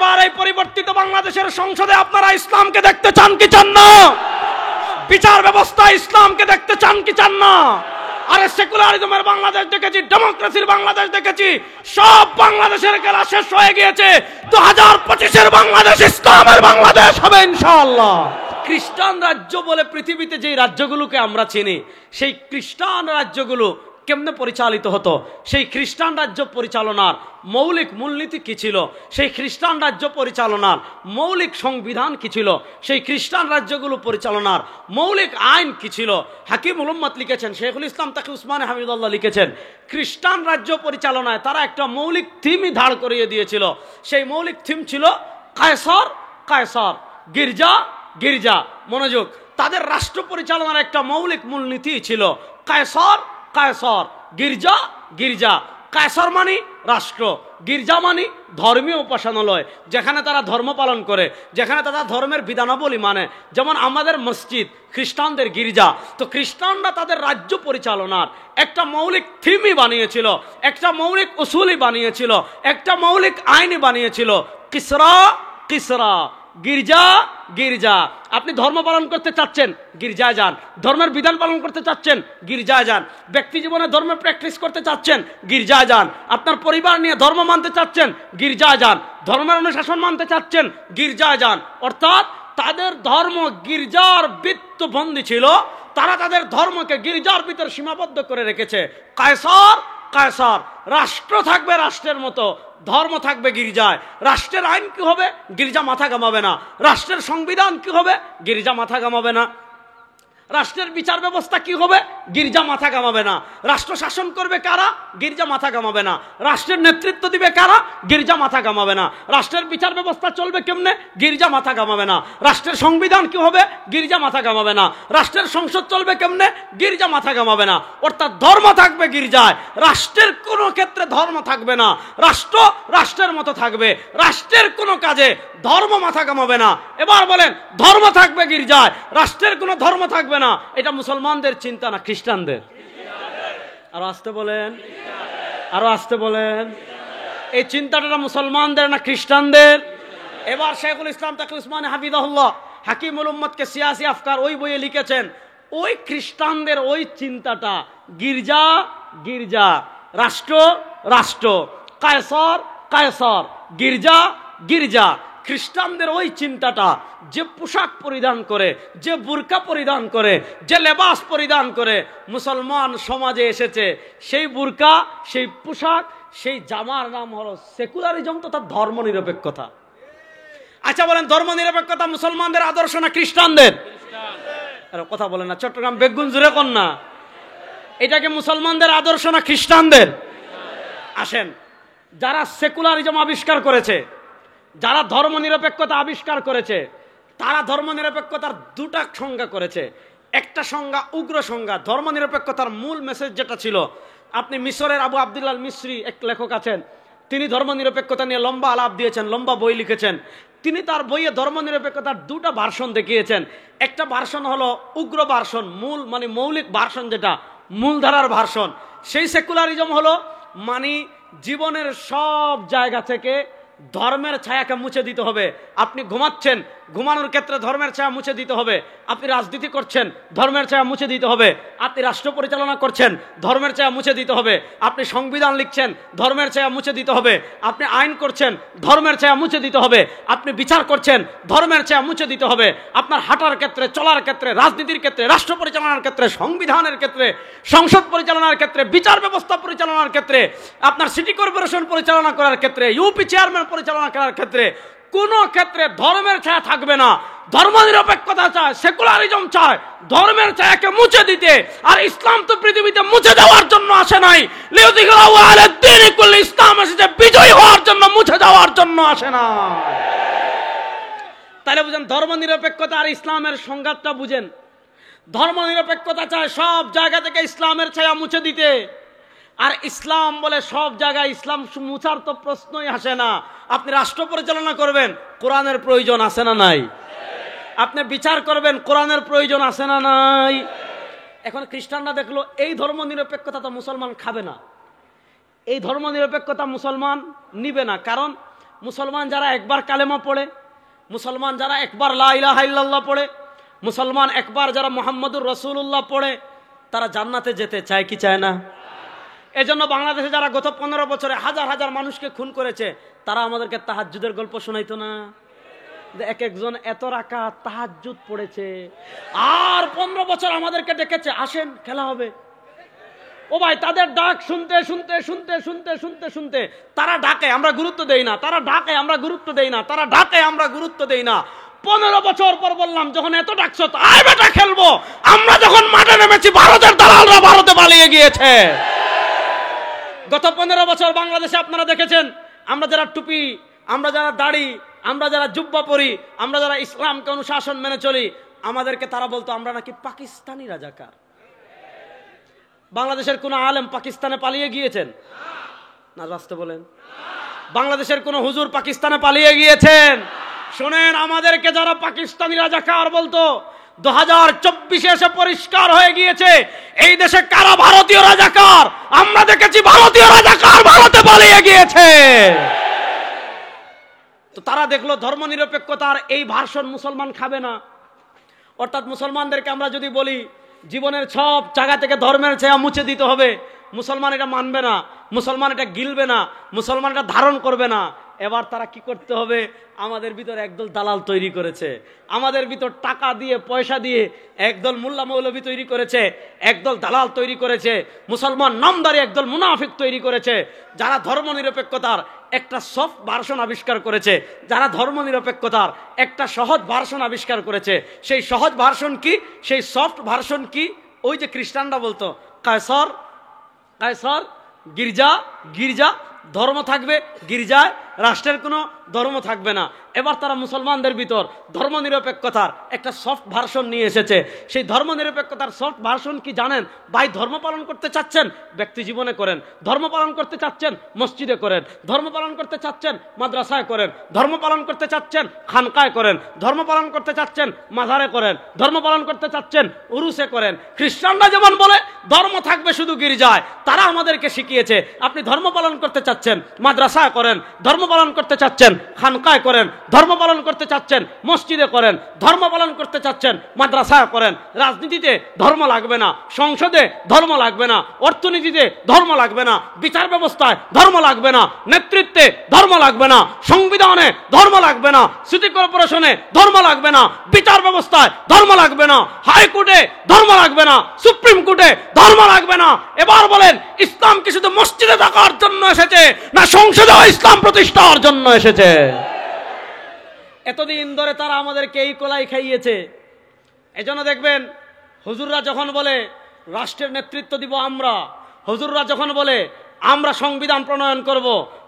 এবার এই পরিবর্তিত বাংলাদেশের সংসদে আপনারা ইসলামকে দেখতে চান কি চান না? বিচার ব্যবস্থা ইসলামকে দেখতে চান কি চান না? আরে সেকুলারিজমের বাংলাদেশ দেখেছি, ডেমোক্রেসির বাংলাদেশ দেখেছি, সব বাংলাদেশের খেলা শেষ হয়ে গিয়েছে। 2025-এর বাংলাদেশ ইসলামের বাংলাদেশ হবে ইনশাআল্লাহ। খ্রিস্টান রাজ্য বলে পৃথিবীতে যেই রাজ্যগুলোকে আমরা চিনি, সেই খ্রিস্টান রাজ্যগুলো কেমনে পরিচালিত হতো? সেই খ্রিস্টান রাজ্য পরিচালনার মৌলিক মূলনীতি কি ছিল? সেই খ্রিস্টান রাজ্য পরিচালনার মৌলিক সংবিধান কি ছিল? সেই খ্রিস্টান রাজ্যগুলো পরিচালনার মৌলিক আইন কি ছিল? হাকিম উম্মত লিখেছেন, শেখুল ইসলাম তাকি উসমান হামিদুল্লাহ লিখেছেন, খ্রিস্টান রাজ্য পরিচালনায় তারা একটা মৌলিক থিমই দাঁড় করিয়ে দিয়েছিল। সেই মৌলিক থিম ছিল কায়সার কায়সার, গির্জা গির্জা। মনোযোগ, তাদের রাষ্ট্র পরিচালনার একটা মৌলিক মূলনীতি ছিল কায়সার কায়সার, গির্জা গির্জা। কায়সার মানে রাষ্ট্র, গির্জা মানে ধর্মীয় উপাসনালয়, যেখানে তারা ধর্ম পালন করে, যেখানে তারা ধর্মের বিধানাবলী মানে। যেমন আমাদের মসজিদ, খ্রিস্টানদের গির্জা। তো খ্রিস্টানরা তাদের রাজ্য পরিচালনার একটা মৌলিক থিমই বানিয়েছিল, একটা মৌলিক উসুলই বানিয়েছিল, একটা মৌলিক আইনই বানিয়েছিল। কিসরা কিসরা, গির্জা গির্জা। আপনি ধর্ম পালন করতে চাচ্ছেন, গির্জায় যান। ধর্মের বিধান পালন করতে চাচ্ছেন, গির্জায় যান। ব্যক্তি জীবনে ধর্ম প্র্যাকটিস করতে চাচ্ছেন, গির্জায় যান। আপনার পরিবার নিয়ে ধর্ম মানতে চাচ্ছেন, গির্জায় যান। ধর্মের অনুশাসন মানতে চাচ্ছেন, গির্জায় যান। অর্থাৎ তাদের ধর্ম গির্জার বৃত্তবন্দী ছিল। তারা তাদের ধর্মকে গির্জার ভিতর সীমাবদ্ধ করে রেখেছে। কায়সার কায়সার, রাষ্ট্র থাকবে রাষ্ট্রের মতো, ধর্ম থাকবে গির্জায়। রাষ্ট্রের আইন কি হবে? গির্জা মাথা ঘামাবে না। রাষ্ট্রের সংবিধান কি হবে? গির্জা মাথা ঘামাবে না। রাষ্ট্রের বিচার ব্যবস্থা কি হবে? গির্জা মাথা ঘামাবে না। রাষ্ট্র শাসন করবে কারা? গির্জা মাথা ঘামাবে না। রাষ্ট্রের নেতৃত্ব দিবে কারা? গির্জা মাথা ঘামাবে না। রাষ্ট্রের বিচার ব্যবস্থা চলবে কেমনে? গির্জা মাথা ঘামাবে না। রাষ্ট্রের সংবিধান কি হবে? গির্জা মাথা ঘামাবে না। রাষ্ট্রের সংসদ চলবে কেমনে? গির্জা মাথা ঘামাবে না। অর্থাৎ ধর্ম থাকবে গির্জায়, রাষ্ট্রের কোনো ক্ষেত্রে ধর্ম থাকবে না। রাষ্ট্র রাষ্ট্রের মতো থাকবে, রাষ্ট্রের কোনো কাজে ধর্ম মাথা ঘামাবে না। এবার বলেন, ধর্ম থাকবে গির্জায়, রাষ্ট্রের কোনো ধর্ম থাকবে না। এটা মুসলমানদের চিন্তা না খ্রিস্টানদের? আরো আসতে বলেন, আরো আসতে বলেন। এই চিন্তাটা মুসলমানদের না খ্রিস্টানদের? এবার শেখুল ইসলাম তাকি উসমান হাফিজাহুল্লাহ হাকিমুল উম্মতকে সিয়াসি আফকার ওই বইয়ে লিখেছেন, ওই খ্রিস্টানদের ওই চিন্তাটা গির্জা গির্জা, রাষ্ট্র রাষ্ট্র, কায়সার কায়সার, গির্জা গির্জা। খ্রিস্টানদের ওই চিন্তাটা, যে পোশাক পরিধান করে, যে বুরকা পরিধান করে, যে লেবাস পরিধান করে মুসলমান সমাজে এসেছে, সেই বুরকা, সেই পোশাক, সেই জামার নাম হলো সেকুলারিজম, তথা ধর্ম নিরপেক্ষতা। আচ্ছা বলেন, ধর্ম নিরপেক্ষতা মুসলমানদের আদর্শ না খ্রিস্টানদের? কথা বলেন না, চট্টগ্রাম বেগুন জুড়ে কোন না, এটাকে মুসলমানদের আদর্শ না খ্রিস্টানদের? আসেন, যারা সেকুলারিজম আবিষ্কার করেছে, যারা ধর্ম নিরপেক্ষতা আবিষ্কার করেছে, তারা ধর্ম নিরপেক্ষতার দুটা সংজ্ঞা করেছে। একটা সংজ্ঞা উগ্র সংজ্ঞা। ধর্ম নিরপেক্ষতার মূল মেসেজ যেটা ছিল, আপনি মিশরের আবু আব্দুল্লাহ মিসরি এক লেখক আছেন, তিনি ধর্ম নিরপেক্ষতা নিয়ে লম্বা আলাপ দিয়েছেন, লম্বা বই লিখেছেন। তিনি তার বইয়ে ধর্ম নিরপেক্ষতার দুটা ভার্সন দেখিয়েছেন। একটা ভার্সন হলো উগ্র ভার্সন, মূল মানে মৌলিক ভার্সন, যেটা মূলধারার ভার্সন। সেই সেকুলারিজম হলো মানে জীবনের সব জায়গা থেকে ধর্মের ছায়াকে মুছে দিতে হবে। আপনি ঘুমাচ্ছেন, ঘুমানোর ক্ষেত্রে ধর্মের ছায়া মুছে দিতে হবে। আপনি রাজনীতি করছেন, ধর্মের ছায়া মুছে দিতে হবে। আপনি রাষ্ট্র পরিচালনা করছেন, ধর্মের ছায়া মুছে দিতে হবে। আপনি সংবিধান লিখছেন, ধর্মের ছায়া মুছে দিতে হবে। আপনি আইন করছেন, ধর্মের ছায়া মুছে দিতে হবে। আপনি বিচার করছেন, ধর্মের ছায়া মুছে দিতে হবে। আপনার হাঁটার ক্ষেত্রে, চলার ক্ষেত্রে, রাজনীতির ক্ষেত্রে, রাষ্ট্র পরিচালনার ক্ষেত্রে, সংবিধানের ক্ষেত্রে, সংসদ পরিচালনার ক্ষেত্রে, বিচার ব্যবস্থা পরিচালনার ক্ষেত্রে, আপনার সিটি কর্পোরেশন পরিচালনা করার ক্ষেত্রে, ইউপি চেয়ারম্যান পরিচালনা করার ক্ষেত্রে কোন ক্ষেত্রে ধর্মের ছায়া থাকবে না। ধর্ম নিরপেক্ষতা চায়, সেকুলারিজম চায় ধর্মের ছায়াকে মুছে দিতে। আর ইসলাম তো পৃথিবীতে মুছে দেওয়ার জন্য আসে নাই, ইসলাম এসেছে বিজয়ী হওয়ার জন্য, মুছে দেওয়ার জন্য আসে না। তাহলে বুঝেন ধর্ম নিরপেক্ষতা আর ইসলামের সংঘাতটা বুঝেন। ধর্ম নিরপেক্ষতা চায় সব জায়গা থেকে ইসলামের ছায়া মুছে দিতে, আর ইসলাম বলে সব জায়গায় ইসলাম মুছার তো প্রশ্নই আসে না। আপনি রাষ্ট্র পরিচালনা করবেন, কোরআনের প্রয়োজন আছে না নাই? আপনি বিচার করবেন, কোরআনের প্রয়োজন আছে না নাই? এখন খ্রিস্টানরা দেখলো এই ধর্ম নিরপেক্ষতা তো মুসলমান খাবে না, এই ধর্ম নিরপেক্ষতা মুসলমান নিবে না। কারণ মুসলমান যারা একবার কালেমা পড়ে, মুসলমান যারা একবার লা ইলাহা ইল্লাল্লাহ পড়ে, মুসলমান একবার যারা মুহাম্মদুর রাসূলুল্লাহ পড়ে, তারা জান্নাতে যেতে চায় কি চায় না? এজন্য বাংলাদেশে যারা গত 15 বছরে হাজার হাজার মানুষকে খুন করেছে, তারা আমাদেরকে তাহাজ্জুদের গল্প শোনাইতো না? এক একজন এত রাকাত তাহাজ্জুদ পড়েছে, আর 15 বছর আমাদেরকে ডেকেছে, আসেন খেলা হবে। ও ভাই, তাদের ডাক শুনতে শুনতে শুনতে শুনতে শুনতে শুনতে তারা ডাকে, আমরা গুরুত্ব দেই না, তারা ডাকে, আমরা গুরুত্ব দেই না, তারা ডাকে, আমরা গুরুত্ব দেই না। 15 বছর পর বললাম, যখন এত ডাকছো আয় বেটা খেলবো, আমরা যখন মাঠে নেমেছি ভারতের দালালরা ভারতে পালিয়ে গিয়েছে। গত 15 বছর বাংলাদেশে আপনারা দেখেছেন, আমরা যারা টুপি, আমরা যারা দাড়ি, আমরা যারা জুব্বা পরি, আমরা যারা ইসলামকে অনুশাসন মেনে চলি, আমাদেরকে তারা বলতো আমরা নাকি পাকিস্তানি রাজাকার। বাংলাদেশের কোন আলেম পাকিস্তানে পালিয়ে গিয়েছেন না? রাস্তে বলেন, বাংলাদেশের কোন হুজুর পাকিস্তানে পালিয়ে গিয়েছেন? শোনেন, আমাদেরকে যারা পাকিস্তানি রাজাকার বলতো, 2024 এসে পরিষ্কার হয়ে গিয়েছে এই দেশে কারা ভারতীয় রাজাকার। আমরা দেখেছি ভারতীয় রাজাকার ভারতে পালিয়ে গিয়েছে। তো তারা দেখলো ধর্মনিরপেক্ষতার এই ভার্সন মুসলমান খাবে না। অর্থাৎ মুসলমানদেরকে আমরা যদি বলি জীবনের সব জায়গা থেকে ধর্মের ছায়া মুছে দিতে হবে, মুসলমান এটা মানবে না, মুসলমান এটা গিলবে না, মুসলমান এটা ধারণ করবে না। এবার তারা কি করতে হবে? আমাদের ভিতর একদল দালাল তৈরি করেছে, আমাদের ভিতর টাকা দিয়ে পয়সা দিয়ে একদল মোল্লা মৌলভী তৈরি করেছে, একদল দালাল তৈরি করেছে, মুসলমান নামদারি একদল মুনাফিক তৈরি করেছে, যারা ধর্মনিরপেক্ষতার একটা সফট ভার্সন আবিষ্কার করেছে, যারা ধর্মনিরপেক্ষতার একটা সহজ ভার্সন আবিষ্কার করেছে। সেই সহজ ভার্সন কি, সেই সফট ভার্সন কি? ওই যে খ্রিস্টানরা বলতো কায়সর কায়সর, গির্জা গির্জা, ধর্ম থাকবে গির্জায়, রাষ্ট্রের কোনো ধর্ম থাকবে না। এবার তারা মুসলমানদের ভিতর ধর্মনিরপেক্ষতার একটা সফট ভার্সন নিয়ে এসেছে। সেই ধর্মনিরপেক্ষতার সফট ভার্সন কি জানেন? ভাই, ধর্ম পালন করতে চাচ্ছেন ব্যক্তি জীবনে করেন, ধর্ম পালন করতে চাচ্ছেন মসজিদে করেন, ধর্ম পালন করতে চাচ্ছেন মাদ্রাসায় করেন, ধর্ম পালন করতে চাচ্ছেন খানকায় করেন, ধর্ম পালন করতে চাচ্ছেন মাজারে করেন, ধর্ম পালন করতে চাচ্ছেন উরুসে করেন। খ্রিস্টানরা যেমন বলে ধর্ম থাকবে শুধু গির্জায়, তারা আমাদেরকে শিখিয়েছে আপনি ধর্ম পালন করতে চাচ্ছেন মাদ্রাসায় করেন, ধর্ম পালন করতে চাচ্ছেন খানকায় করেন, ধর্ম পালন করতে চাচ্ছেন মসজিদে করেন, ধর্ম পালন করতে চাচ্ছেন মাদ্রাসায় করেন। রাজনীতিতে ধর্ম লাগবে না, সংসদে ধর্ম লাগবে না, অর্থনীতিতে ধর্ম লাগবে না, বিচার ব্যবস্থায় ধর্ম লাগবে না, নেতৃত্বে ধর্ম লাগবে না, সংবিধানে ধর্ম লাগবে না, সিটি কর্পোরেশনে ধর্ম লাগবে না, বিচার ব্যবস্থায় ধর্ম লাগবে না, হাইকোর্টে ধর্ম লাগবে না, সুপ্রিম কোর্টে ধর্ম লাগবে না। এবার বলেন, ইসলাম কি শুধু মসজিদে থাকার জন্য এসেছে, না সংসদে ইসলাম প্রতিষ্ঠার জন্য এসেছে? এতদিন ধরে তারা আমাদেরকে এই কোলাই খাইয়েছে। এজন্য দেখবেন হুজুররা যখন বলে রাষ্ট্রের নেতৃত্ব দিব আমরা, হুজুররা যখন বলে আমরা সংবিধান প্রণয়ন করব,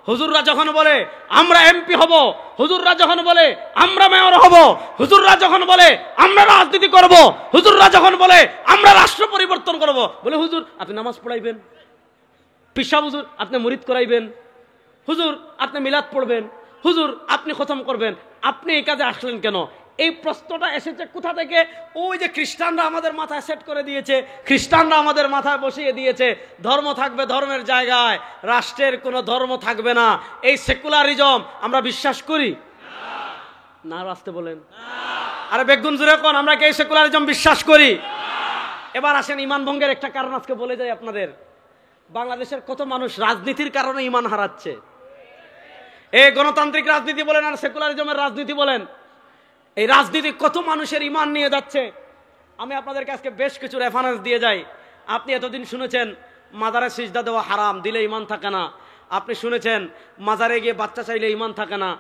হুজুররা যখন বলে আমরা এমপি হব, হুজুররা যখন বলে আমরা মেয়র হব, হুজুররা যখন বলে আমরা রাজনীতি করব, হুজুররা যখন বলে আমরা রাষ্ট্র পরিবর্তন করব, বলে হুজুর আপনি নামাজ পড়াইবেন, পিসা হুজুর আপনি মুরিদ করাইবেন, হুজুর আপনি মিলাদ পড়বেন, হুজুর আপনি খতম করবেন, আপনি এই কাজে আসলেন কেন? এই প্রশ্নটা এসেছে কোথা থেকে? ওই যে খ্রিস্টানরা আমাদের মাথায় সেট করে দিয়েছে, খ্রিস্টানরা আমাদের মাথায় বসিয়ে দিয়েছে ধর্ম থাকবে ধর্মের জায়গায়, রাষ্ট্রের কোনো ধর্ম থাকবে না। এই সেকুলারিজম আমরা বিশ্বাস করি না? রাস্তে বলেন, আরে বেগুন জুড়ে কোন আমরা কি এই সেকুলারিজম বিশ্বাস করি? এবার আসেন ইমান ভঙ্গের একটা কারণ আজকে বলে যাই আপনাদের। বাংলাদেশের কত মানুষ রাজনীতির কারণে ইমান হারাচ্ছে। এই গণতান্ত্রিক রাজনীতি বলেন আর সেকুলারিজমের রাজনীতি বলেন, এই রাজনীতি কত মানুষের ইমান নিয়ে যাচ্ছে। আমি আপনাদেরকে আজকে বেশ কিছু রেফারেন্স দিয়ে যাই। আপনি এতদিন শুনেছেন মাজারে সিজদা দেওয়া হারাম, দিলে ইমান থাকে না। আপনি শুনেছেন মাজারে গিয়ে বাচ্চা চাইলে ইমান থাকে না।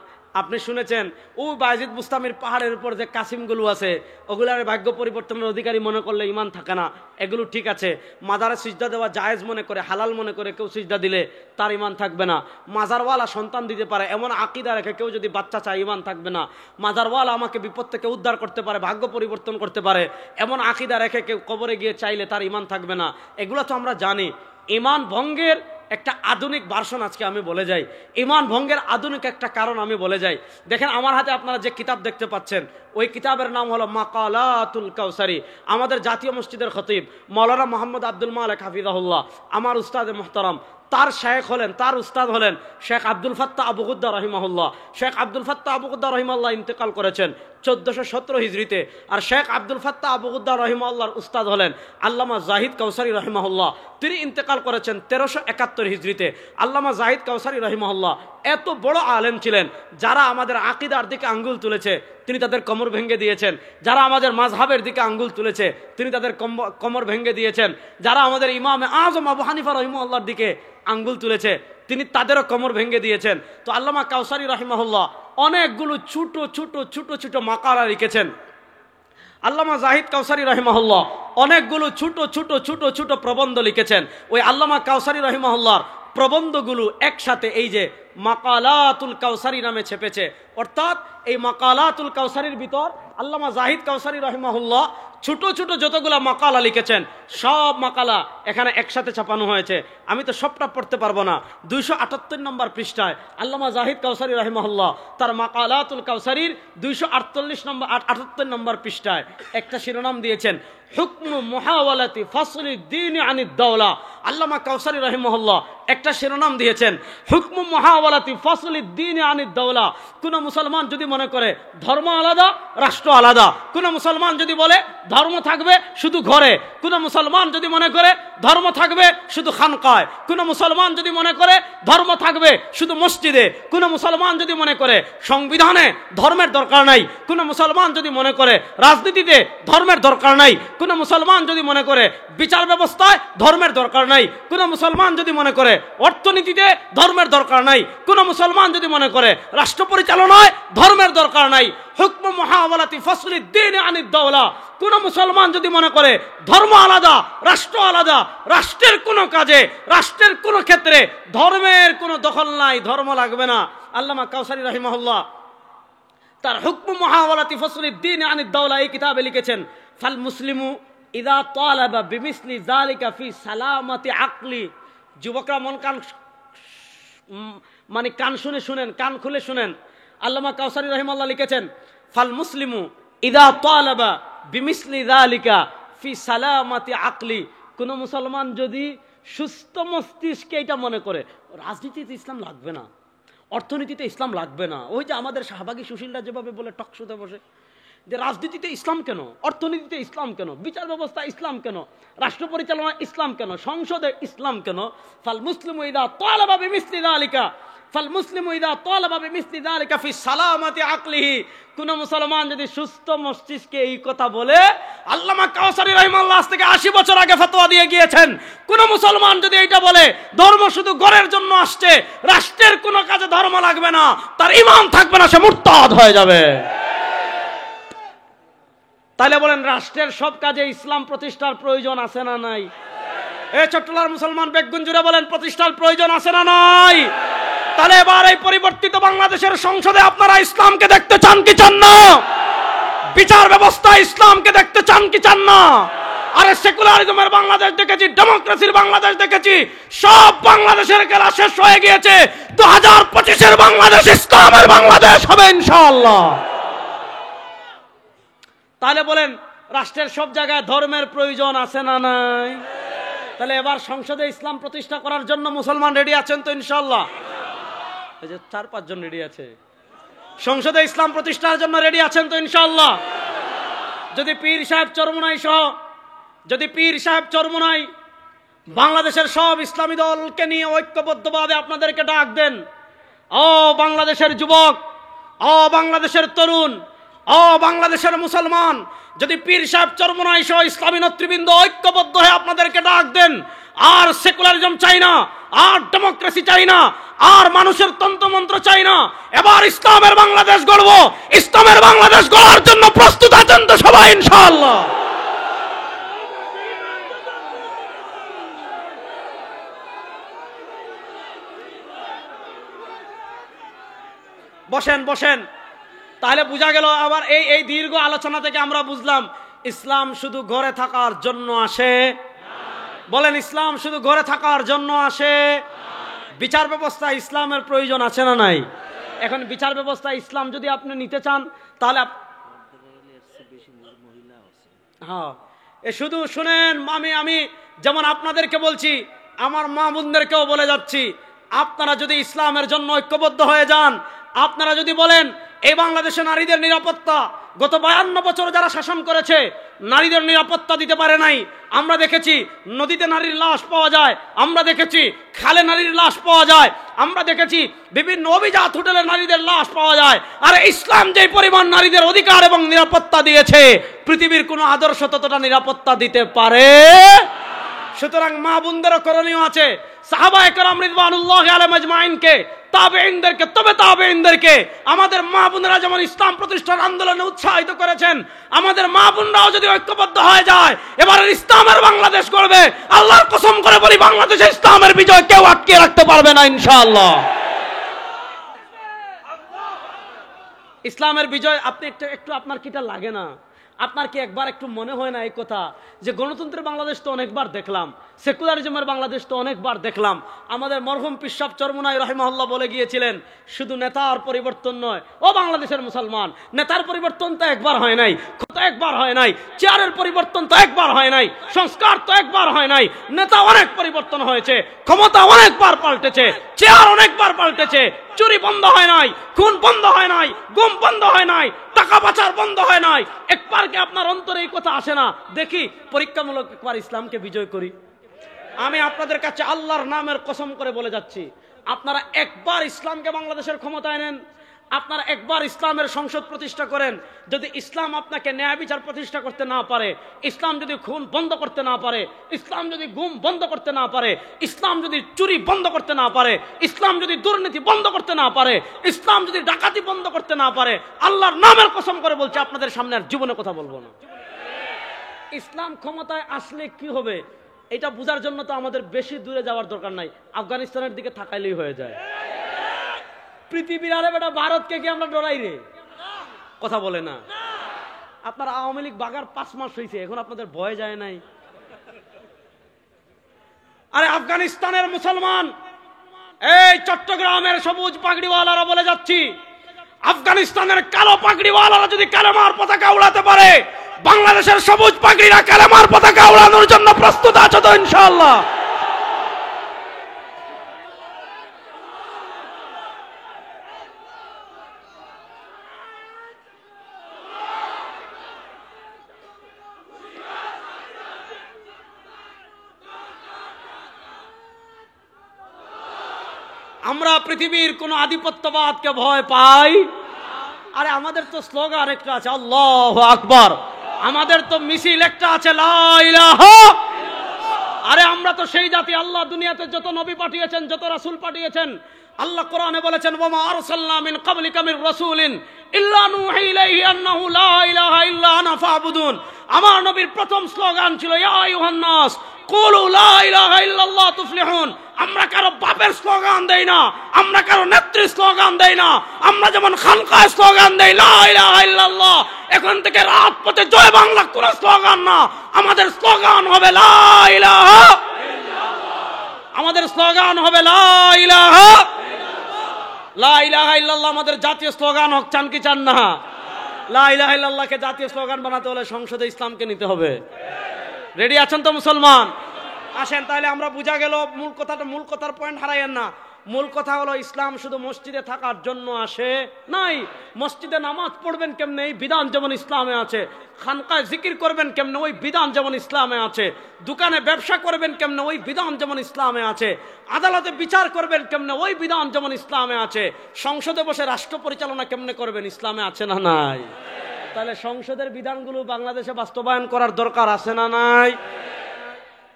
আপনি শুনেছেন ওই বায়েজিদ বুস্তামির পাহাড়ের উপর যে কাসিমগুলো আছে ওগুলার ভাগ্য পরিবর্তনের অধিকারী মনে করলে ইমান থাকে না। এগুলো ঠিক আছে, মাজারে সিজদা দেওয়া জায়েজ মনে করে হালাল মনে করে কেউ সিজদা দিলে তার ইমান থাকবে না। মাজারওয়ালা সন্তান দিতে পারে এমন আকীদা রেখে কেউ যদি বাচ্চা চায় ইমান থাকবে না। মাজারওয়ালা আমাকে বিপদ থেকে উদ্ধার করতে পারে, ভাগ্য পরিবর্তন করতে পারে এমন আকীদা রেখে কেউ কবরে গিয়ে চাইলে তার ইমান থাকবে না। এগুলো তো আমরা জানি। ইমান ভঙ্গের একটা আধুনিক ভার্সন আজকে আমি বলে যাই, ইমান ভঙ্গের আধুনিক একটা কারণ আমি বলে যাই। দেখেন আমার হাতে আপনারা যে কিতাব দেখতে পাচ্ছেন ওই কিতাবের নাম হলো মাকালাতুল কাউসারি। আমাদের জাতীয় মসজিদের খতিব মাওলানা মোহাম্মদ আব্দুল মালিক হাফিজাহুল্লাহ, আমার উস্তাদে মুহতারাম, তার শেখ হলেন, তার উস্তাদ হলেন Sheikh Abdul Fattah Abu Ghudda রহিমাহুল্লাহ। Sheikh Abdul Fattah Abu Ghudda রহিমাহুল্লাহ ইন্তেকাল করেছেন 1417 হিজরিতে। আর Sheikh Abdul Fattah Abu Ghudda রহিমাহুল্লাহর উস্তাদ হলেন আল্লামা জাহিদ কাউসারি রহিমাহুল্লাহ। তিনি ইন্তেকাল করেছেন 1371 হিজরিতে। আল্লামা জাহিদ কাউসারি রহিমাহুল্লাহ এত বড় আলেম ছিলেন, যারা আমাদের আকীদার দিকে আঙ্গুল তুলেছে তিনি তাদের কোমর ভেঙে দিয়েছেন, যারা আমাদের মাযহাবের দিকে আঙ্গুল তুলেছে তিনি তাদের কোমর ভেঙে দিয়েছেন, যারা আমাদের ইমামে আজম আবু হানিফা রহিমাহুল্লাহর দিকে আঙ্গুল তুলেছে তিনি তাদেরও কোমর ভেঙে দিয়েছেন। তো আল্লামা কাউসারি রহিমাহুল্লাহ অনেকগুলো ছোট ছোট ছোট ছোট মাকালা লিখেছেন। আল্লামা জাহিদ কাউসারি রহিমাহুল্লাহ অনেকগুলো ছোট ছোট ছোট ছোট প্রবন্ধ লিখেছেন। ওই আল্লামা কাউসারি রহিমাহুল্লাহর প্রবন্ধগুলো একসাথে এই যে মাকালাতুল কাউসারি নামে ছেপেছে। অর্থাৎ এই মাকালাতুল কাউসারির ভিতর আল্লামা জাহিদ কাউসারি রহিমাহুল্লাহ ছোট ছোট যতগুলা মাকালা লিখেছেন সব মাকালা এখানে একসাথে ছাপানো হয়েছে। আমি তো সবটা পড়তে পারবো না। 278 নম্বর পৃষ্ঠায় আল্লামা জাহিদ কাউসারি রহিমাহুল্লাহ তার মাকালাতুল কাউসারির 248 নম্বর পৃষ্ঠায় একটা শিরোনাম দিয়েছেন, হুকমু মুহাওয়ালাতি ফাসলি দ্বীন আনিদ দাওলা। আল্লামা কাউসারি রহিমাহুল্লাহ একটা শিরোনাম দিয়েছেন, হুকমু মুহাওয়ালাতি ফাসলি দ্বীন আনিদ দাওলা। কোন মুসলমান যদি মনে করে ধর্ম আলাদা রাষ্ট্র আলাদা, কোন মুসলমান যদি বলে ধর্ম থাকবে শুধু ঘরে, কোন মুসলমান যদি মনে করে ধর্ম থাকবে শুধু খানকায়, কোন মুসলমান যদি মনে করে ধর্ম থাকবে শুধু মসজিদে, কোন মুসলমান যদি মনে করে সংবিধানে ধর্মের দরকার নাই, কোন মুসলমান যদি মনে করে রাজনীতিতে ধর্মের দরকার নাই, কোন মুসলমান যদি মনে করে বিচার ব্যবস্থায় ধর্মের দরকার নাই, কোন মুসলমান যদি মনে করে অর্থনীতিতে ধর্মের দরকার নাই, কোন মুসলমান যদি মনে করে রাষ্ট্র পরিচালনায় ধর্মের দরকার নাই, হুকমু মুহাওয়ালাতি ফাসলি দ্বীন আনিদ দাওলা। কোন মুসলমান যদি মনে করে ধর্ম আলাদা রাষ্ট্র আলাদা, রাষ্ট্রের কোন কাজে রাষ্ট্রের কোন ক্ষেত্রে ধর্মের কোন দখল নাই, ধর্ম লাগবে না। আল্লামা কাউসারি রাহিমাহুল্লাহ তার হুকমু মুহাওয়ালাতি ফাসলি দ্বীন আনিদ দাওলা এই কিতাবে লিখেছেন, ফাল মুসলিমু ইদা তালাবা বিমিসলি যালিকা ফি সালামাতি আকলি। যুবকরা কান শুনে শুনেন, কান খুলে শুনেন। আল্লামা কাউসারি রাহিমাহুল্লাহ লিখেছেন, ফাল মুসলিমু ইদা তালাবা বিমিসলি যালিকা ফি সালামাতি আকলি। কোন মুসলমান যদি সুস্থ মস্তিষ্কে এটা মনে করে রাজনীতিতে ইসলাম লাগবে না, অর্থনীতিতে ইসলাম লাগবে না, ওই যে আমাদের শাহবাগী সুশীলরা যেভাবে বলে টকশোতে বসে যে রাজনীতিতে ইসলাম কেন, অর্থনীতিতে ইসলাম কেন, বিচার ব্যবস্থা ইসলাম কেন, রাষ্ট্র পরিচালনা ইসলাম কেন, সংসদে ইসলাম কেন। ফাল মুসলিমু ইদা তালাবা বিমিসলি যালিকা, ফাল মুসলিমু ইদা তালাবা বিমিসলি যালিকা ফি সালামাতি আকলিহি। কোন মুসলমান যদি সুস্থ মস্তিষ্কে এই কথা বলে, আল্লামা কাউসারি রাহিমাহুল্লাহ আজ থেকে 80 বছর আগে ফতোয়া দিয়ে গিয়েছেন, কোন মুসলমান যদি এইটা বলে ধর্ম শুধু ঘরের জন্য আসছে, রাষ্ট্রের কোন কাজে ধর্ম লাগবে না, তার ঈমান থাকবে না, সে মুরতাদ হয়ে যাবে। তাহলে বলেন রাষ্ট্রের সব কাজে ইসলাম প্রতিষ্ঠার প্রয়োজন আছে না নাই? এই চট্টলার মুসলমান বেগুন জুড়ে বলেন প্রতিষ্ঠার প্রয়োজন আছে না নাই? তাহলে এবার এই পরিবর্তিত বাংলাদেশের সংসদে আপনারা ইসলামকে দেখতে চান কি চান না? বিচার ব্যবস্থা ইসলামকে দেখতে চান কি চান না? আরে সেকুলারিজমের বাংলাদেশ দেখেছি, ডেমোক্রেসির বাংলাদেশ দেখেছি, সব বাংলাদেশের খেলা শেষ হয়ে গিয়েছে। 2025-এর বাংলাদেশ ইসলামের বাংলাদেশ হবে ইনশাআল্লাহ। তাহলে বলেন রাষ্ট্রের সব জায়গায় ধর্মের প্রয়োজন আছে না নাই? তাহলে এবার সংসদে ইসলাম প্রতিষ্ঠা করার জন্য মুসলমান রেডি আছেন তো ইনশাআল্লাহ? এই যে 4-5 জন রেডি আছে। সংসদে ইসলাম প্রতিষ্ঠার জন্য রেডি আছেন তো ইনশাআল্লাহ? যদি পীর সাহেব চরমোনাই সহ, যদি পীর সাহেব চরমোনাই বাংলাদেশের সব ইসলামী দলকে নিয়ে ঐক্যবদ্ধভাবে আপনাদেরকে ডাক দেন, ও বাংলাদেশের যুবক, ও বাংলাদেশের তরুণ, ও বাংলাদেশের মুসলমান, যদি পীর সাহেব চরমোনাই সহ ইসলামী নেতৃবৃন্দ ঐক্যবদ্ধ হয়ে আপনাদেরকে ডাক দেন, আর সেকুলারিজম চাই না, আর ডেমোক্রেসি চাই না, আর মানুষের তন্ত্রমন্ত্র চাই না, এবার ইসলামের বাংলাদেশ গড়ব, ইসলামের বাংলাদেশ গড়ার জন্য প্রস্তুত আছেন তো সবাই ইনশাআল্লাহ? বসেন বসেন। তাহলে বোঝা গেল আবার এই দীর্ঘ আলোচনা থেকে আমরা বুঝলাম ইসলাম শুধু ঘরে থাকার জন্য আসে। বলেন ইসলাম শুধু ঘরে থাকার জন্য আসে? বিচার ব্যবস্থা ইসলামের প্রয়োজন আছে না নাই? এখন বিচার ব্যবস্থা ইসলাম যদি আপনি নিতে চান তাহলে হ্যাঁ, শুধু শুনেন, আমি যেমন আপনাদেরকে বলছি, আমার মা বোনদেরকেও বলে যাচ্ছি, আপনারা যদি ইসলামের জন্য ঐক্যবদ্ধ হয়ে যান, আপনারা যদি বলেন এই বাংলাদেশে নারীদের নিরাপত্তা, গত 52 বছর যারা শাসন করেছে নারীদের নিরাপত্তা দিতে পারে নাই। আমরা দেখেছি নদীতে নারীর লাশ পাওয়া যায়, আমরা দেখেছি খালে নারীর লাশ পাওয়া যায়, আমরা দেখেছি বিভিন্ন অভিজাত হোটেলে নারীদের লাশ পাওয়া যায়। আর ইসলাম যে পরিমাণ নারীদের অধিকার এবং নিরাপত্তা দিয়েছে, পৃথিবীর কোনো আদর্শ ততটা নিরাপত্তা দিতে পারে। সুতরাং মা বোনদেরও করণীয় আছে, সাহাবায়ে কেরাম রিদওয়ানুল্লাহি আলাইহিম আজমাইনকে, তাবেঈনদেরকে, তবে তাবেঈনদেরকে, আমাদের মা বোনেরা যেমন ইসলাম প্রতিষ্ঠার আন্দোলনে উৎসাহিত করেছেন, আমাদের মা বোনরাও যদি ঐক্যবদ্ধ হয়ে যায়, এবারে ইসলামের বাংলাদেশ গড়বে। আল্লাহর কসম করে বলি, বাংলাদেশে ইসলামের বিজয় কেউ আটকে রাখতে পারবে না ইনশাআল্লাহ। ইসলামের বিজয় আপনি একটু আপনার কিটা লাগে না? আপনার কি একবার একটু মনে হয় না এই কথা যে গণতন্ত্রের বাংলাদেশ তো অনেকবার দেখলাম, সেকুলারিজমের বাংলাদেশ তো অনেকবার দেখলাম। আমাদের মরহুম পীর সাহেব চরমোনাই রাহিমাহুল্লাহ বলে গিয়েছিলেন, শুধু নেতার পরিবর্তন নয় ও বাংলাদেশের মুসলমান, নেতার পরিবর্তন তো একবার হয় নাই, ক্ষমতা একবার হয় নাই, চেয়ারের পরিবর্তন তো একবার হয় নাই, সংস্কার তো একবার হয় নাই। নেতা অনেক পরিবর্তন হয়েছে, ক্ষমতা অনেকবার পাল্টেছে, চেয়ার অনেকবার পাল্টেছে, চুরি বন্ধ হয় নাই, খুন বন্ধ হয় নাই, গুম বন্ধ হয় নাই, টাকা পাচার বন্ধ হয় নাই। একবার কি আপনার অন্তরে এই কথা আসে না? দেখি পরীক্ষামূলক একবার ইসলামকে বিজয় করি। আমি আপনাদের কাছে আল্লাহর নামের কসম করে বলে যাচ্ছি, আপনারা একবার ইসলামকে বাংলাদেশের ক্ষমতায় নেন, আপনারা একবার ইসলামের সংসদ প্রতিষ্ঠা করেন। যদি ইসলাম আপনাকে ন্যায় বিচার প্রতিষ্ঠা করতে না পারে, ইসলাম যদি খুন বন্ধ করতে না পারে, ইসলাম যদি গুম বন্ধ করতে না পারে, ইসলাম যদি চুরি বন্ধ করতে না পারে, ইসলাম যদি দুর্নীতি বন্ধ করতে না পারে, ইসলাম যদি ডাকাতি বন্ধ করতে না পারে, আল্লাহর নামের কসম করে বলছি আপনাদের সামনে আর জীবনে কথা বলবো না। ইসলাম ক্ষমতায় আসলে কি হবে এটা বোঝার জন্য তো আমাদের বেশি দূরে যাওয়ার দরকার নাই, আফগানিস্তানের দিকে তাকাইলেই হয়ে যায়। পৃথিবীর আরে বেটা ভারতকে কি আমরা ডরাই রে? কথা বলে না। আপনার আওয়ামী লীগ বাগার 5 মাস হয়েছে, এখন আপনাদের ভয় যায় নাই? আরে আফগানিস্তানের মুসলমান, এই চট্টগ্রামের সবুজ পাগড়িওয়ালারা বলে যাচ্ছি, আফগানিস্তানের কালো পাগড়িওয়ালারা যদি কালেমার পতাকা উড়াতে পারে, বাংলাদেশের সবুজ পাগড়িরা কালেমার পতাকা উড়ানোর জন্য প্রস্তুত আছে তো ইনশাআল্লাহ? আমরা পৃথিবীর কোন আধিপত্যবাদকে ভয় পাই? আরে আমাদের তো স্লোগান একটা আছে, আল্লাহু আকবার। আমাদের তো মিছিল একটা আছে, লা ইলাহা। আরে আমরা তো সেই জাতি, আল্লাহ দুনিয়াতে যত নবী পাঠিয়েছেন, যত রাসূল পাঠিয়েছেন, আল্লাহ কোরআনে বলেছেন, ওয়া মা আরসালনা মিন ক্বাবলিকা মির রাসূলিন ইল্লা নূহি ইলাইহি আন্নাহু লা ইলাহা ইল্লা আনা ফাবুদুন। আমার নবীর প্রথম স্লোগান ছিল, ইয়া আইয়ুহান নাস কুলু লা ইলাহা ইল্লাল্লাহ তুফলিহুন। আমরা কারো বাপের স্লোগান দেই না, আমরা কারো নেত্রী স্লোগান দেই না। আমরা যেমন খানকায় স্লোগান দেই লা ইলাহা ইল্লাল্লাহ, এখন থেকে রাজপথে জয় বাংলা কোন স্লোগান না, আমাদের স্লোগান হবে লা ইলাহা ইল্লাল্লাহ। আমাদের স্লোগান হবে লা ইলাহা ইল্লাল্লাহ। লা ইলাহা ইল্লাল্লাহ আমাদের জাতীয় স্লোগান হোক, চান কি চান না? লা ইলাহা ইল্লাল্লাহকে জাতীয় স্লোগান বানাতে হলে সংসদে ইসলামকে নিতে হবে। রেডি আছেন তো মুসলমান? আসেন তাহলে আমরা বুঝা গেল মূল কথাটা, মূল কথার পয়েন্ট হারাইয়েন না। মূল কথা হলো ইসলাম শুধু মসজিদে থাকার জন্য আসে নাই। মসজিদে নামাজ পড়বেন কেমনে, এই বিধান যেমন ইসলামে আছে। খানকায় জিকির করবেন কেমনে, ওই বিধান যেমন ইসলামে আছে। দোকানে ব্যবসা করবেন কেমনে, ওই বিধান যেমন ইসলামে আছে। আদালতে বিচার করবেন কেমনে, ওই বিধান যেমন ইসলামে আছে। সংসদে বসে রাষ্ট্র পরিচালনা কেমনে করবেন, ইসলামে আছে না নাই? তাহলে সংসদের বিধানগুলো বাংলাদেশে বাস্তবায়ন করার দরকার আছে না নাই?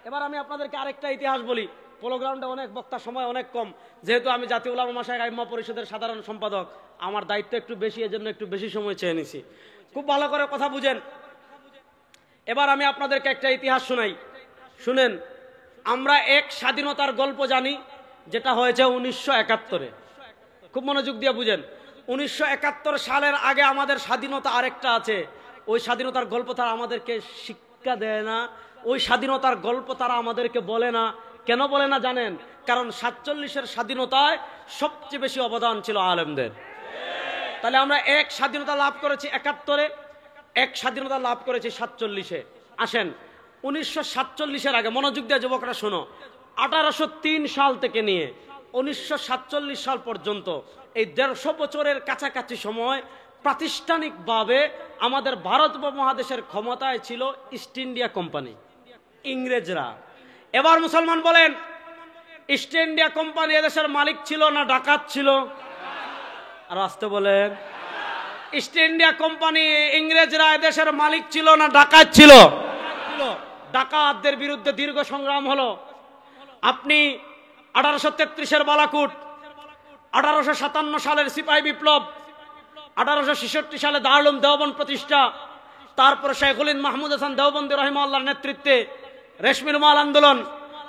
এবার আমি আপনাদেরকে আরেকটা ইতিহাস বলি। প্রোগ্রামটা অনেক, বক্তার সময় অনেক কম, যেহেতু আমি জাতীয় উলামা মাশায়েখ আইম্মা পরিষদের সাধারণ সম্পাদক, আমার দায়িত্ব একটু বেশি, এজন্য একটু বেশি সময় চেয়ে নিছি। খুব ভালো করে কথা বুঝেন। এবার আমি আপনাদেরকে একটা ইতিহাস শোনাই, শুনেন। আমরা এক স্বাধীনতার গল্প জানি, যেটা হয়েছে 1971-এ। খুব মনোযোগ দিয়ে বুঝেন। 1971 সালের আগে আমাদের স্বাধীনতা আরেকটা আছে, ওই স্বাধীনতার গল্প তারা আমাদেরকে শিক্ষা দেয় না, ওই স্বাধীনতার গল্প তারা আমাদেরকে বলে না। কেন বলে না জানেন? কারণ 47-এর স্বাধীনতায় সবচেয়ে বেশি অবদান ছিল আলেমদের। তাহলে আমরা এক স্বাধীনতা লাভ করেছি 71-এ, এক স্বাধীনতা লাভ করেছি 47-এ। আসেন 1947-এর আগে, মনোযোগ দিয়ে যুবকরা শোনো, 1803 সাল থেকে নিয়ে 1947 সাল পর্যন্ত এই 150 বছরের কাছাকাছি সময় প্রাতিষ্ঠানিকভাবে আমাদের ভারত উপমহাদেশের ক্ষমতায় ছিল ইস্ট ইন্ডিয়া কোম্পানি, ইংরেজরা। এবার মুসলমান বলেন, ইস্ট ইন্ডিয়া কোম্পানি এদেশের মালিক ছিল না ডাকাত ছিল? আর আসতে বলেন, ইস্ট ইন্ডিয়া কোম্পানি ইংরেজরা এদেশের মালিক ছিল না ডাকাত ছিল? ডাকাতদের বিরুদ্ধে দীর্ঘ সংগ্রাম হলো। আপনি 1833-এর বালাকুট, 1857 সালের সিপাহী বিপ্লব, 1866 সালে দারুল উলুম দেওবন্দ প্রতিষ্ঠা, তারপরে শেখুল হিন্দ মাহমুদ হাসান দেওবন্দি রাহিমাহুল্লাহর নেতৃত্বে রেশমি রুমাল আন্দোলন,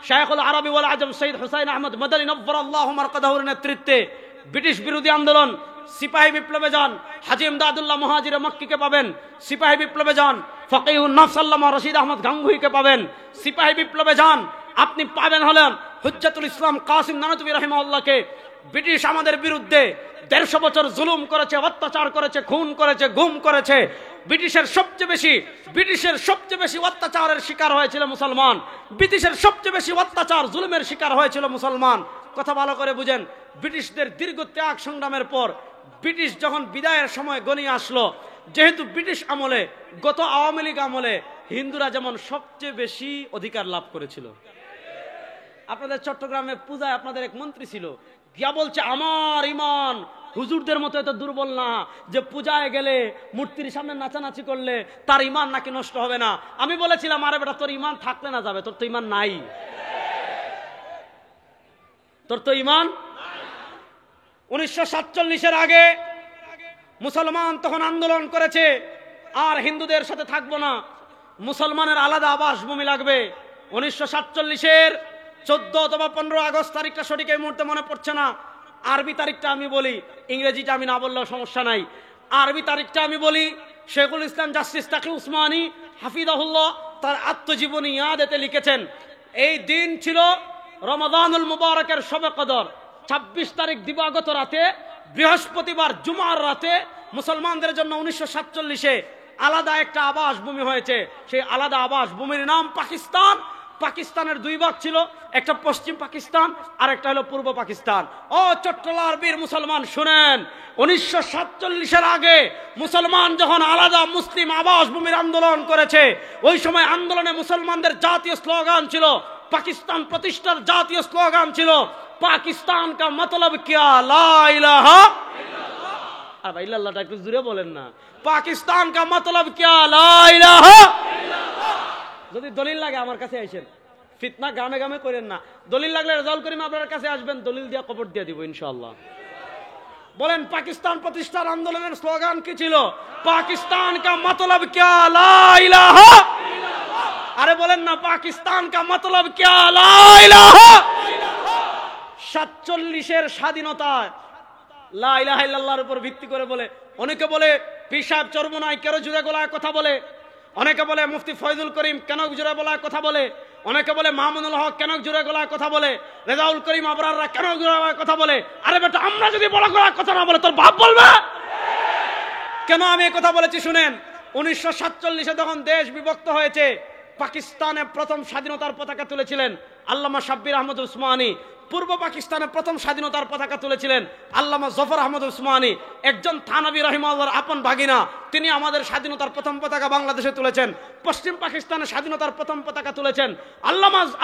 শায়খুল আরবি ওয়াল আজম সৈয়দ হুসাইন আহমদ মাদানী নব্বরাল্লাহু মারকাদাহুর নেতৃত্বে ব্রিটিশ বিরোধী আন্দোলন। সিপাহী বিপ্লবে যান, হাজী ইমদাদুল্লাহ মুহাজির মক্কিকে পাবেন। সিপাহী বিপ্লবে যান, ফকিহুন নফস আল্লামা রশিদ আহমদ গাঙ্গুহিকে পাবেন। সিপাহী বিপ্লবে যান, আপনি পাবেন হলেন হুজ্জাতুল ইসলাম কাসিম নানতুবি রাহিমাহুল্লাহকে। ব্রিটিশ আমাদের বিরুদ্ধে 150 বছর জুলুম করেছে, অত্যাচার করেছে, খুন করেছে, গুম করেছে। ব্রিটিশের সবচেয়ে বেশি অত্যাচারের শিকার হয়েছিল মুসলমান। ব্রিটিশের সবচেয়ে বেশি অত্যাচার জুলুমের শিকার হয়েছিল মুসলমান। কথা ভালো করে বুঝেন। ব্রিটিশদের দীর্ঘ ত্যাগ সংগ্রামের পর ব্রিটিশ যখন বিদায়ের সময় গনিয়ে আসলো, যেহেতু ব্রিটিশ আমলে, গত আওয়ামী লীগ আমলে হিন্দুরা যেমন সবচেয়ে বেশি অধিকার লাভ করেছিল। আপনাদের চট্টগ্রামে পূজায় আপনাদের এক মন্ত্রী ছিল, গিয়া বলছে আমার ইমান হুজুরদের মতো এত দুর্বল না যে পূজায় গেলে মূর্তির সামনে নাচানাচি করলে তার ইমান নাকি নষ্ট হবে না। আমি বলেছিলাম, আরে বেটা, তোর ইমান থাকলে না যাবে, তোর তো ইমান নাই, তোর তো ইমান। 1947-এর আগে মুসলমান তখন আন্দোলন করেছে, আর হিন্দুদের সাথে থাকবো না, মুসলমানের আলাদা আবাসভূমি লাগবে। 1947-এর 14 অথবা 15 আগস্ট তারিখটা সঠিক এই মুহূর্তে মনে পড়ছে না। আরবি তারিখটা আমি বলি, ইংরেজিটা আমি না বললেও সমস্যা নাই। আরবি তারিখটা আমি বলি। শেখুল ইসলাম জাস্টিস তাকি উসমানী হাফিজাহুল্লাহ তার আত্মজীবনী ইয়াদেতে লিখেছেন, এই দিন ছিল রমাদানুল মুবারকের শবে কদর। 26 তারিখ দিবাগত রাতে, বৃহস্পতিবার জুমার রাতে মুসলমানদের জন্য 1947-এ আলাদা একটা আবাসভূমি হয়েছে। সেই আলাদা আবাসভূমির নাম পাকিস্তান। পাকিস্তানের 2 ভাগ ছিল, একটা পশ্চিম পাকিস্তান আর একটা হলো পূর্ব পাকিস্তান। ও চট্টলার বীর মুসলমান শুনেন, 1947-এর আগে মুসলমান যখন আলাদা মুসলিম আবাসভূমির আন্দোলন করেছে, ওই সময় আন্দোলনে মুসলমানদের জাতীয় স্লোগান ছিল, পাকিস্তান প্রতিষ্ঠার জাতীয় স্লোগান ছিল পাকিস্তান কা মতলব কিয়া লা ইলাহা ইল্লাল্লাহ। আর ভাই ইল্লাল্লাহটা একটু জোরে বলেন না। পাকিস্তান কা মতলব কিয়া লা ইলাহা ইল্লাল্লাহ। যদি দলিল লাগে আমার কাছে আইসেন, ফিতনা গামে গামে করেন না। দলিল লাগলে রেজাউল করিম আপনার কাছে আসবেন, দলিল দিয়ে কবর দিয়ে দিব ইনশাআল্লাহ। বলেন, পাকিস্তান প্রতিষ্ঠার আন্দোলনের স্লোগান কি ছিল? পাকিস্তান কা মতলব কিয়া লা ইলাহা ইল্লাল্লাহ। আরে বলেন না, পাকিস্তান কা মতলব কিয়া লা ইলাহা ইল্লাল্লাহ। 47-এর স্বাধীনতা লা ইলাহা ইল্লাল্লাহর উপর ভিত্তি করে বলে। অনেকে বলে পীর সাহেব চরমোনাই কেন জুড়ে গলায় কথা বলে, অনেকে বলে মুফতি ফয়জুল করিম কেন জুড়ে গলায় কথা বলে, অনেকে বলে মামুনুল হক কেন জুড়ে গলায় কথা বলে, রেজাউল করিম আবরাররা কেন জুড়ে গলায় কথা বলে। আরে বেটা, আমরা যদি বড় গলায় কথা না বলে তোর বাপ বলবে? কেন আমি এই কথা বলেছি শুনেন। 1947-এ যখন দেশ বিভক্ত হয়েছে, পাকিস্তানে প্রথম স্বাধীনতার পতাকা তুলেছিলেন আল্লামা শাব্বির আহমদ উসমানী। পূর্ব পাকিস্তানে প্রথম স্বাধীনতার পতাকা তুলেছিলেন আল্লামা জফর আহমদ উসমানী, একজন থানবী রাহিমাহুল্লাহর আপন ভাগিনা। তিনি আমাদের স্বাধীনতার প্রথম পতাকা বাংলাদেশে তুলেছেন। পশ্চিম পাকিস্তানে স্বাধীনতার প্রথম পতাকা তুলেছেন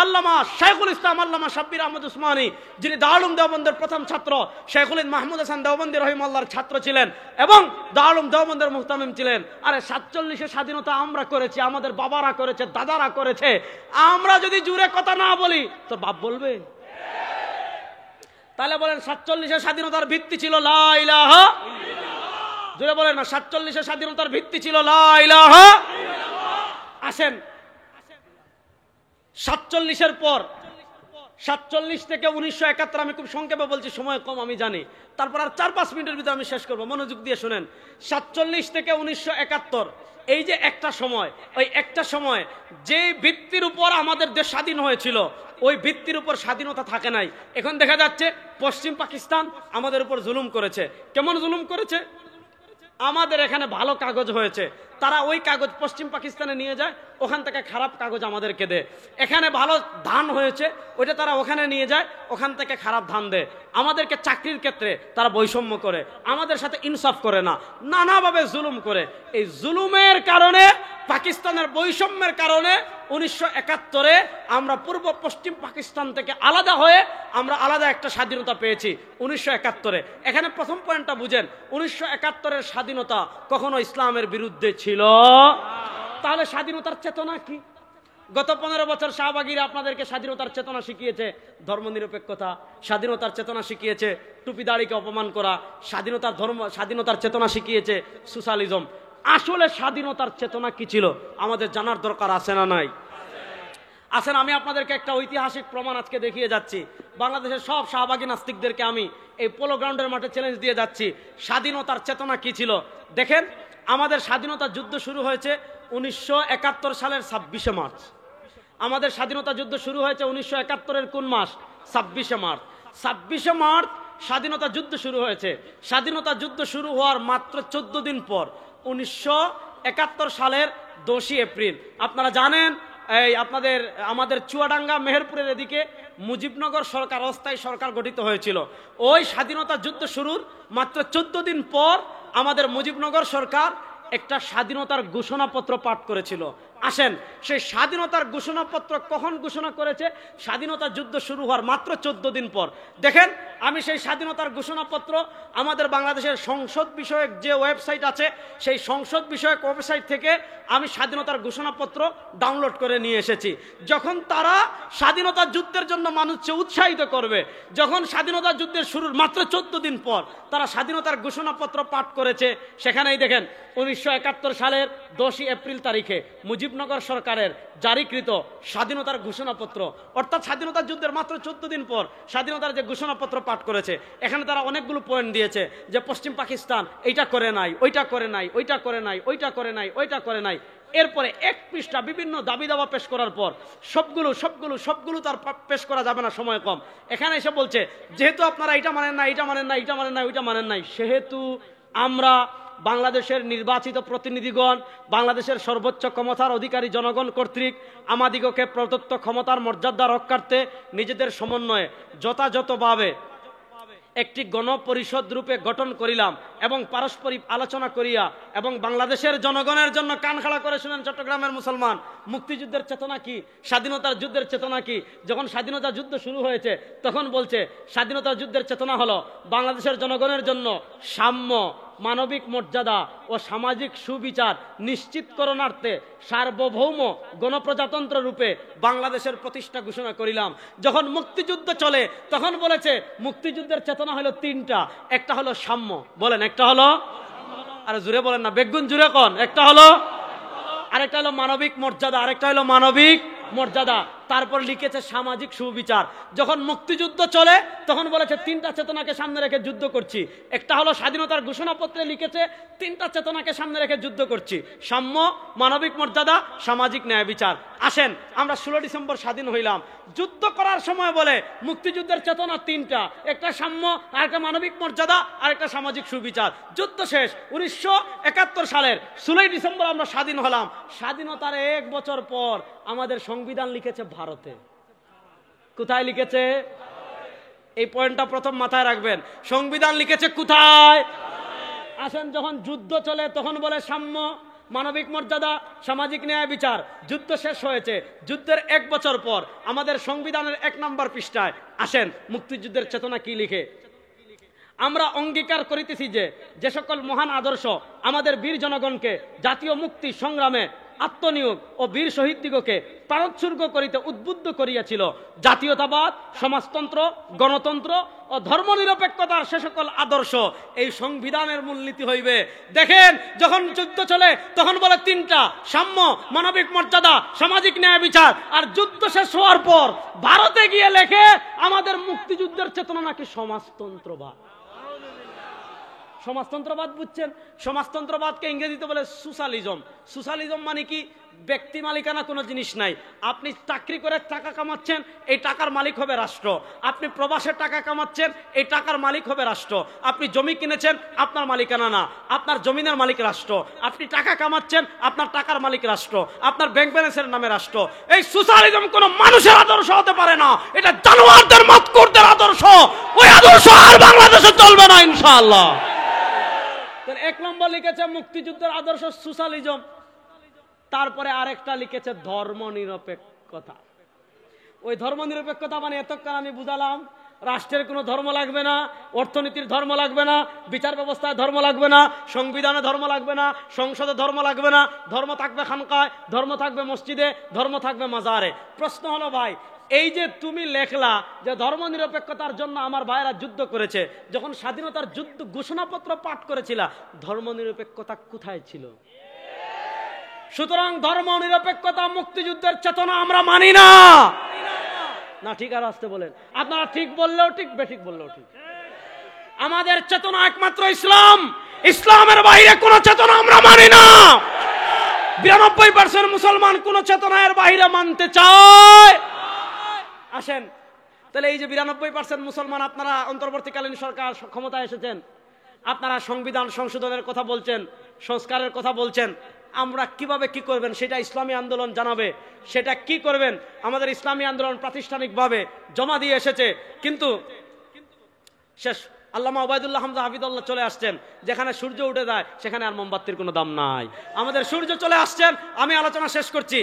আল্লামা শাইখুল ইসলাম আল্লামা শাব্বির আহমদ উসমানী, যিনি দারুল উলুম দেওবন্দের প্রথম ছাত্র, শেখুল হিন্দ মাহমুদ হাসান দেওবন্দি রাহিমাহুল্লাহর ছাত্র ছিলেন এবং দারুল উলুম দেওবন্দের মুহতামিম ছিলেন। আরে 47-এর স্বাধীনতা আমরা করেছি, আমাদের বাবারা করেছে, দাদারা করেছে। আমরা যদি জুড়ে কথা না বলি তোর বাপ বলবে? তাহলে বলেন, 47-এর স্বাধীনতার ভিত্তি ছিল লা ইলাহা ইল্লাল্লাহ। জোরে বলেন না, 47-এর স্বাধীনতার ভিত্তি ছিল লা ইলাহা ইল্লাল্লাহ। আসেন 47-এর পর, 47 থেকে 1971, আমি খুব সংক্ষেপে বলছি, সময় কম আমি জানি, তারপর আর 4-5 মিনিটের ভিতরে আমি শেষ করবো, মনোযোগ দিয়ে শুনেন। 47 থেকে 1971, এই যে একটা সময়, ওই একটা সময় যে ভিত্তির উপর আমাদের দেশ স্বাধীন হয়েছিল, ওই ভিত্তির উপর স্বাধীনতা থাকে নাই। এখন দেখা যাচ্ছে পশ্চিম পাকিস্তান আমাদের উপর জুলুম করেছে। কেমন জুলুম করেছে? আমাদের এখানে ভালো কাগজ হয়েছে, তারা ওই কাগজ পশ্চিম পাকিস্তানে নিয়ে যায়, ওখান থেকে খারাপ কাগজ আমাদেরকে দেয়। এখানে ভালো ধান হয়েছে ওইটা তারা ওখানে নিয়ে যায়, ওখান থেকে খারাপ ধান দেয়। আমাদেরকে চাকরির ক্ষেত্রে তারা বৈষম্য করে, আমাদের সাথে ইনসাফ করে না, নানাভাবে জুলুম করে। এই জুলুমের কারণে, পাকিস্তানের বৈষম্যের কারণে 1971-এ আমরা পূর্ব পশ্চিম পাকিস্তান থেকে আলাদা হয়ে আমরা আলাদা একটা স্বাধীনতা পেয়েছি 1971-এ। এখানে প্রথম পয়েন্টটা বুঝেন, 1971-এর স্বাধীনতা কখনো ইসলামের বিরুদ্ধে ছিল? তাহলে স্বাধীনতার চেতনা কি? গত 15 বছর শাহবাগীরা আপনাদেরকে স্বাধীনতার চেতনা শিখিয়েছে ধর্মনিরপেক্ষতা, স্বাধীনতার চেতনা শিখিয়েছে টুপি দাড়িকে অপমান করা, স্বাধীনতার চেতনা শিখিয়েছে সোশ্যালিজম। আসলে স্বাধীনতার চেতনা কি ছিল আমাদের জানার দরকার আছে না নাই? আসেন আমি আপনাদেরকে একটা ঐতিহাসিক প্রমাণ আজকে দেখিয়ে যাচ্ছি। বাংলাদেশের সব শাহবাগী নাস্তিকদেরকে আমি এই পোলো গ্রাউন্ডের মাঠে চ্যালেঞ্জ দিয়ে যাচ্ছি, স্বাধীনতার চেতনা কি ছিল। দেখেন, আমাদের স্বাধীনতা যুদ্ধ শুরু হয়েছে 1971 সালের 26শে মার্চ। আমাদের স্বাধীনতা যুদ্ধ শুরু হয়েছে 1971-এর কোন মাস? 26শে মার্চ। 26শে মার্চ স্বাধীনতা যুদ্ধ শুরু হয়েছে। স্বাধীনতা যুদ্ধ শুরু হওয়ার মাত্র 14 দিন পর 1971 সালের 10ই এপ্রিল আপনারা জানেন আমাদের চুয়াডাঙ্গা মেহেরপুরের এদিকে মুজিবনগর সরকার, অস্থায়ী সরকার গঠিত হয়েছিল। ওই স্বাধীনতা যুদ্ধ শুরুর মাত্র 14 দিন পর আমাদের মুজিবনগর সরকার একটা স্বাধীনতার ঘোষণাপত্র পাঠ করেছিল। আসেন, সেই স্বাধীনতার ঘোষণাপত্র কখন ঘোষণা করেছে? স্বাধীনতা যুদ্ধ শুরু হওয়ার মাত্র 14 দিন পর। দেখেন, আমি সেই স্বাধীনতার ঘোষণাপত্র আমাদের বাংলাদেশের সংসদ বিষয়ক যে ওয়েবসাইট আছে, সেই সংসদ বিষয়ক ওয়েবসাইট থেকে আমি স্বাধীনতার ঘোষণাপত্র ডাউনলোড করে নিয়ে এসেছি। যখন তারা স্বাধীনতা যুদ্ধের জন্য মানুষকে উৎসাহিত করবে, যখন স্বাধীনতা যুদ্ধের শুরুর মাত্র 14 দিন পর তারা স্বাধীনতার ঘোষণাপত্র পাঠ করেছে, সেখানেই দেখেন 1971 সালের 10ই এপ্রিল তারিখে মুজিবনগর সরকারের জারিকৃত স্বাধীনতার ঘোষণাপত্র, অর্থাৎ স্বাধীনতা যুদ্ধের মাত্র 14 দিন পর স্বাধীনতার যে ঘোষণাপত্র পাঠ করেছে, এখানে তারা অনেকগুলো পয়েন্ট দিয়েছে যে পশ্চিম পাকিস্তান এইটা করে নাই, ওইটা করে নাই, ওইটা করে নাই, ওইটা করে নাই, ওইটা করে নাই। এরপরে এক পৃষ্ঠা বিভিন্ন দাবি দাওয়া পেশ করার পর সবগুলো তার পেশ করা যাবে না, সময় কম। এখানে এসে বলছে যেহেতু আপনারা এইটা মানেন না, এইটা মানেন না, এইটা মানেন না, ওইটা মানেন নাই, সেহেতু আমরা বাংলাদেশের নির্বাচিত প্রতিনিধিগণ, বাংলাদেশের সর্বোচ্চ ক্ষমতার অধিকারী জনগণ কর্তৃক আমাদিগকে প্রদত্ত ক্ষমতার মর্যাদা রক্ষার্থে নিজেদের সমন্বয়ে যথাযথভাবে একটি গণপরিষদ রূপে গঠন করিলাম এবং পারস্পরিক আলোচনা করিয়া এবং বাংলাদেশের জনগণের জন্য কান খাড়া করে শুনেন চট্টগ্রামের মুসলমান, মুক্তিযুদ্ধের চেতনা কি, স্বাধীনতার যুদ্ধের চেতনা কি। যখন স্বাধীনতা যুদ্ধ শুরু হয়েছে তখন বলছে স্বাধীনতা যুদ্ধের চেতনা হলো বাংলাদেশের জনগণের জন্য সাম্য, মানবিক মর্যাদা ও সামাজিক সুবিচার নিশ্চিতকরণার্থে সার্বভৌম গণপ্রজাতন্ত্র রূপে বাংলাদেশের প্রতিষ্ঠা ঘোষণা করিলাম। যখন মুক্তিযুদ্ধ চলে তখন বলেছে মুক্তিযুদ্ধের চেতনা হলো 3টা। একটা হলো সাম্য, বলেন একটা হলো, আরে জুড়ে বলেন না, বেগুন জুড়ে কোন, একটা হলো, আরেকটা হলো মানবিক মর্যাদা, আরেকটা হলো মানবিক মর্যাদা। তারপর লিখেছে সামাজিক সুবিচার। যখন মুক্তিযুদ্ধ চলে তখন বলেছে 3টা চেতনাকে সামনে রেখে যুদ্ধ করছি। একটা হলো স্বাধীনতার ঘোষণাপত্রে লিখেছে 3টা চেতনাকে সামনে রেখে যুদ্ধ করছি, সাম্য, মানবিক মর্যাদা, সামাজিক ন্যায় বিচার। আসেন, আমরা 16 ডিসেম্বর স্বাধীন হইলাম। যুদ্ধ করার সময় বলে মুক্তিযুদ্ধের চেতনা 3টা, একটা সাম্য, আরেকটা মানবিক মর্যাদা, আরেকটা সামাজিক সুবিচার। যুদ্ধ শেষ 1971 সালের 16 ডিসেম্বর আমরা স্বাধীন হলাম। স্বাধীনতার 1 বছর পর আমাদের সংবিধান লিখেছে ভারতে। কোথায় লিখেছে? এই পয়েন্টটা প্রথম মাথায় রাখবেন, সংবিধান লিখেছে কোথায়? আসেন, যখন যুদ্ধ চলে তখন বলে সাম্য, মানবিক মর্যাদা, সামাজিক ন্যায় বিচার। যুদ্ধ শেষ হয়েছে, যুদ্ধের 1 বছর পর আমাদের সংবিধানের 1 নম্বর পৃষ্ঠায় আসেন মুক্তিযুদ্ধের চেতনা কি লিখে। আমরা অঙ্গীকার করিতেছি যে সকল মহান আদর্শ আমাদের বীর জনগণকে জাতীয় মুক্তি সংগ্রামে আত্মনিয়োগ ও বীর শহীদদিগকে প্রাণোৎসর্গ করিতে উদ্বুদ্ধ করিয়াছিল, জাতীয়তাবাদ, সমাজতন্ত্র, গণতন্ত্র ও ধর্মনিরপেক্ষতার সে সকল আদর্শ এই সংবিধানের মূলনীতি হইবে। দেখেন, যখন যুদ্ধ চলে তখন বলে 3টা, সাম্য, মানবিক মর্যাদা, সামাজিক ন্যায় বিচার। আর যুদ্ধ শেষ হওয়ার পর ভারতে গিয়ে লেখে আমাদের মুক্তিযুদ্ধের চেতনা নাকি সমাজতন্ত্রবাদ। সমাজতন্ত্রবাদ বুঝছেন? সমাজতন্ত্রবাদকে ইংরেজিতে বলে সোশ্যালিজম। সোশ্যালিজম মানে কি? ব্যক্তি মালিকানা কোনো জিনিস নাই। আপনি চাকরি করে টাকা কামাচ্ছেন, এই টাকার মালিক হবে রাষ্ট্র। আপনি প্রবাসে টাকা কামাচ্ছেন, এই টাকার মালিক হবে রাষ্ট্র। আপনি জমি কিনেছেন, আপনার মালিকানা না, আপনার জমিনের মালিক রাষ্ট্র। আপনি টাকা কামাচ্ছেন, আপনার টাকার মালিক রাষ্ট্র, আপনার ব্যাংক ব্যালেন্সের নামে রাষ্ট্র। এই সোশ্যালিজম কোনো মানুষের আদর্শ হতে পারে না, এটা জানোয়ারদের মতকুরদের আদর্শ। ওই আদর্শ আর বাংলাদেশে চলবে না ইনশাআল্লাহ। 1 নম্বর লিখেছে মুক্তিযুদ্ধের আদর্শ সোশ্যালিজম, তারপরে আরেকটা লিখেছে ধর্মনিরপেক্ষতা। ওই ধর্মনিরপেক্ষতা মানে এতক্ষণ আমি বুঝালাম রাষ্ট্রের কোনো ধর্ম লাগবে না, অর্থনীতির ধর্ম লাগবে না, বিচার ব্যবস্থায় ধর্ম লাগবে না, সংবিধানে ধর্ম লাগবে না, সংসদে ধর্ম লাগবে না, ধর্ম থাকবে খানকায়, ধর্ম থাকবে মসজিদে, ধর্ম থাকবে মাজারে। প্রশ্ন হলো ভাই, এই যে তুমি লেখলা যে ধর্মনিরপেক্ষতার জন্য আমার ভাইরা যুদ্ধ করেছে, যখন স্বাধীনতার যুদ্ধ ঘোষণাপত্র পাঠ করেছিলা, ধর্মনিরপেক্ষতা কোথায় ছিল? সুতরাং ধর্মনিরপেক্ষতা মুক্তিযুদ্ধের চেতনা আমরা মানি না। না ঠিক আর আসতে বলেন, আপনারা ঠিক বললেও ঠিক, বেঠিক বললেও ঠিক। আমাদের চেতনা একমাত্র ইসলাম, ইসলামের বাইরে কোন চেতনা আমরা মানি না। 92% মুসলমান কোন চেতনার বাইরে মানতে চায়। আসেন তাহলে এই যে 92% মুসলমান, আপনারা অন্তর্বর্তীকালীন সরকার ক্ষমতায় এসেছেন, আপনারা সংবিধান সংশোধনের কথা বলছেন, সংস্কারের কথা বলছেন, আমরা কিভাবে কি করবেন সেটা ইসলামী আন্দোলন জানাবে। সেটা কি করবেন আমাদের ইসলামী আন্দোলন প্রাতিষ্ঠানিকভাবে জমা দিয়ে এসেছে, কিন্তু শেষ আল্লামা ওবায়দুল্লাহ হামজা হাফিদুল্লাহ চলে আসছেন, যেখানে সূর্য উঠে যায় সেখানে আর মোমবাতির কোনো দাম নাই। আমাদের সূর্য চলে আসছেন, আমি আলোচনা শেষ করছি।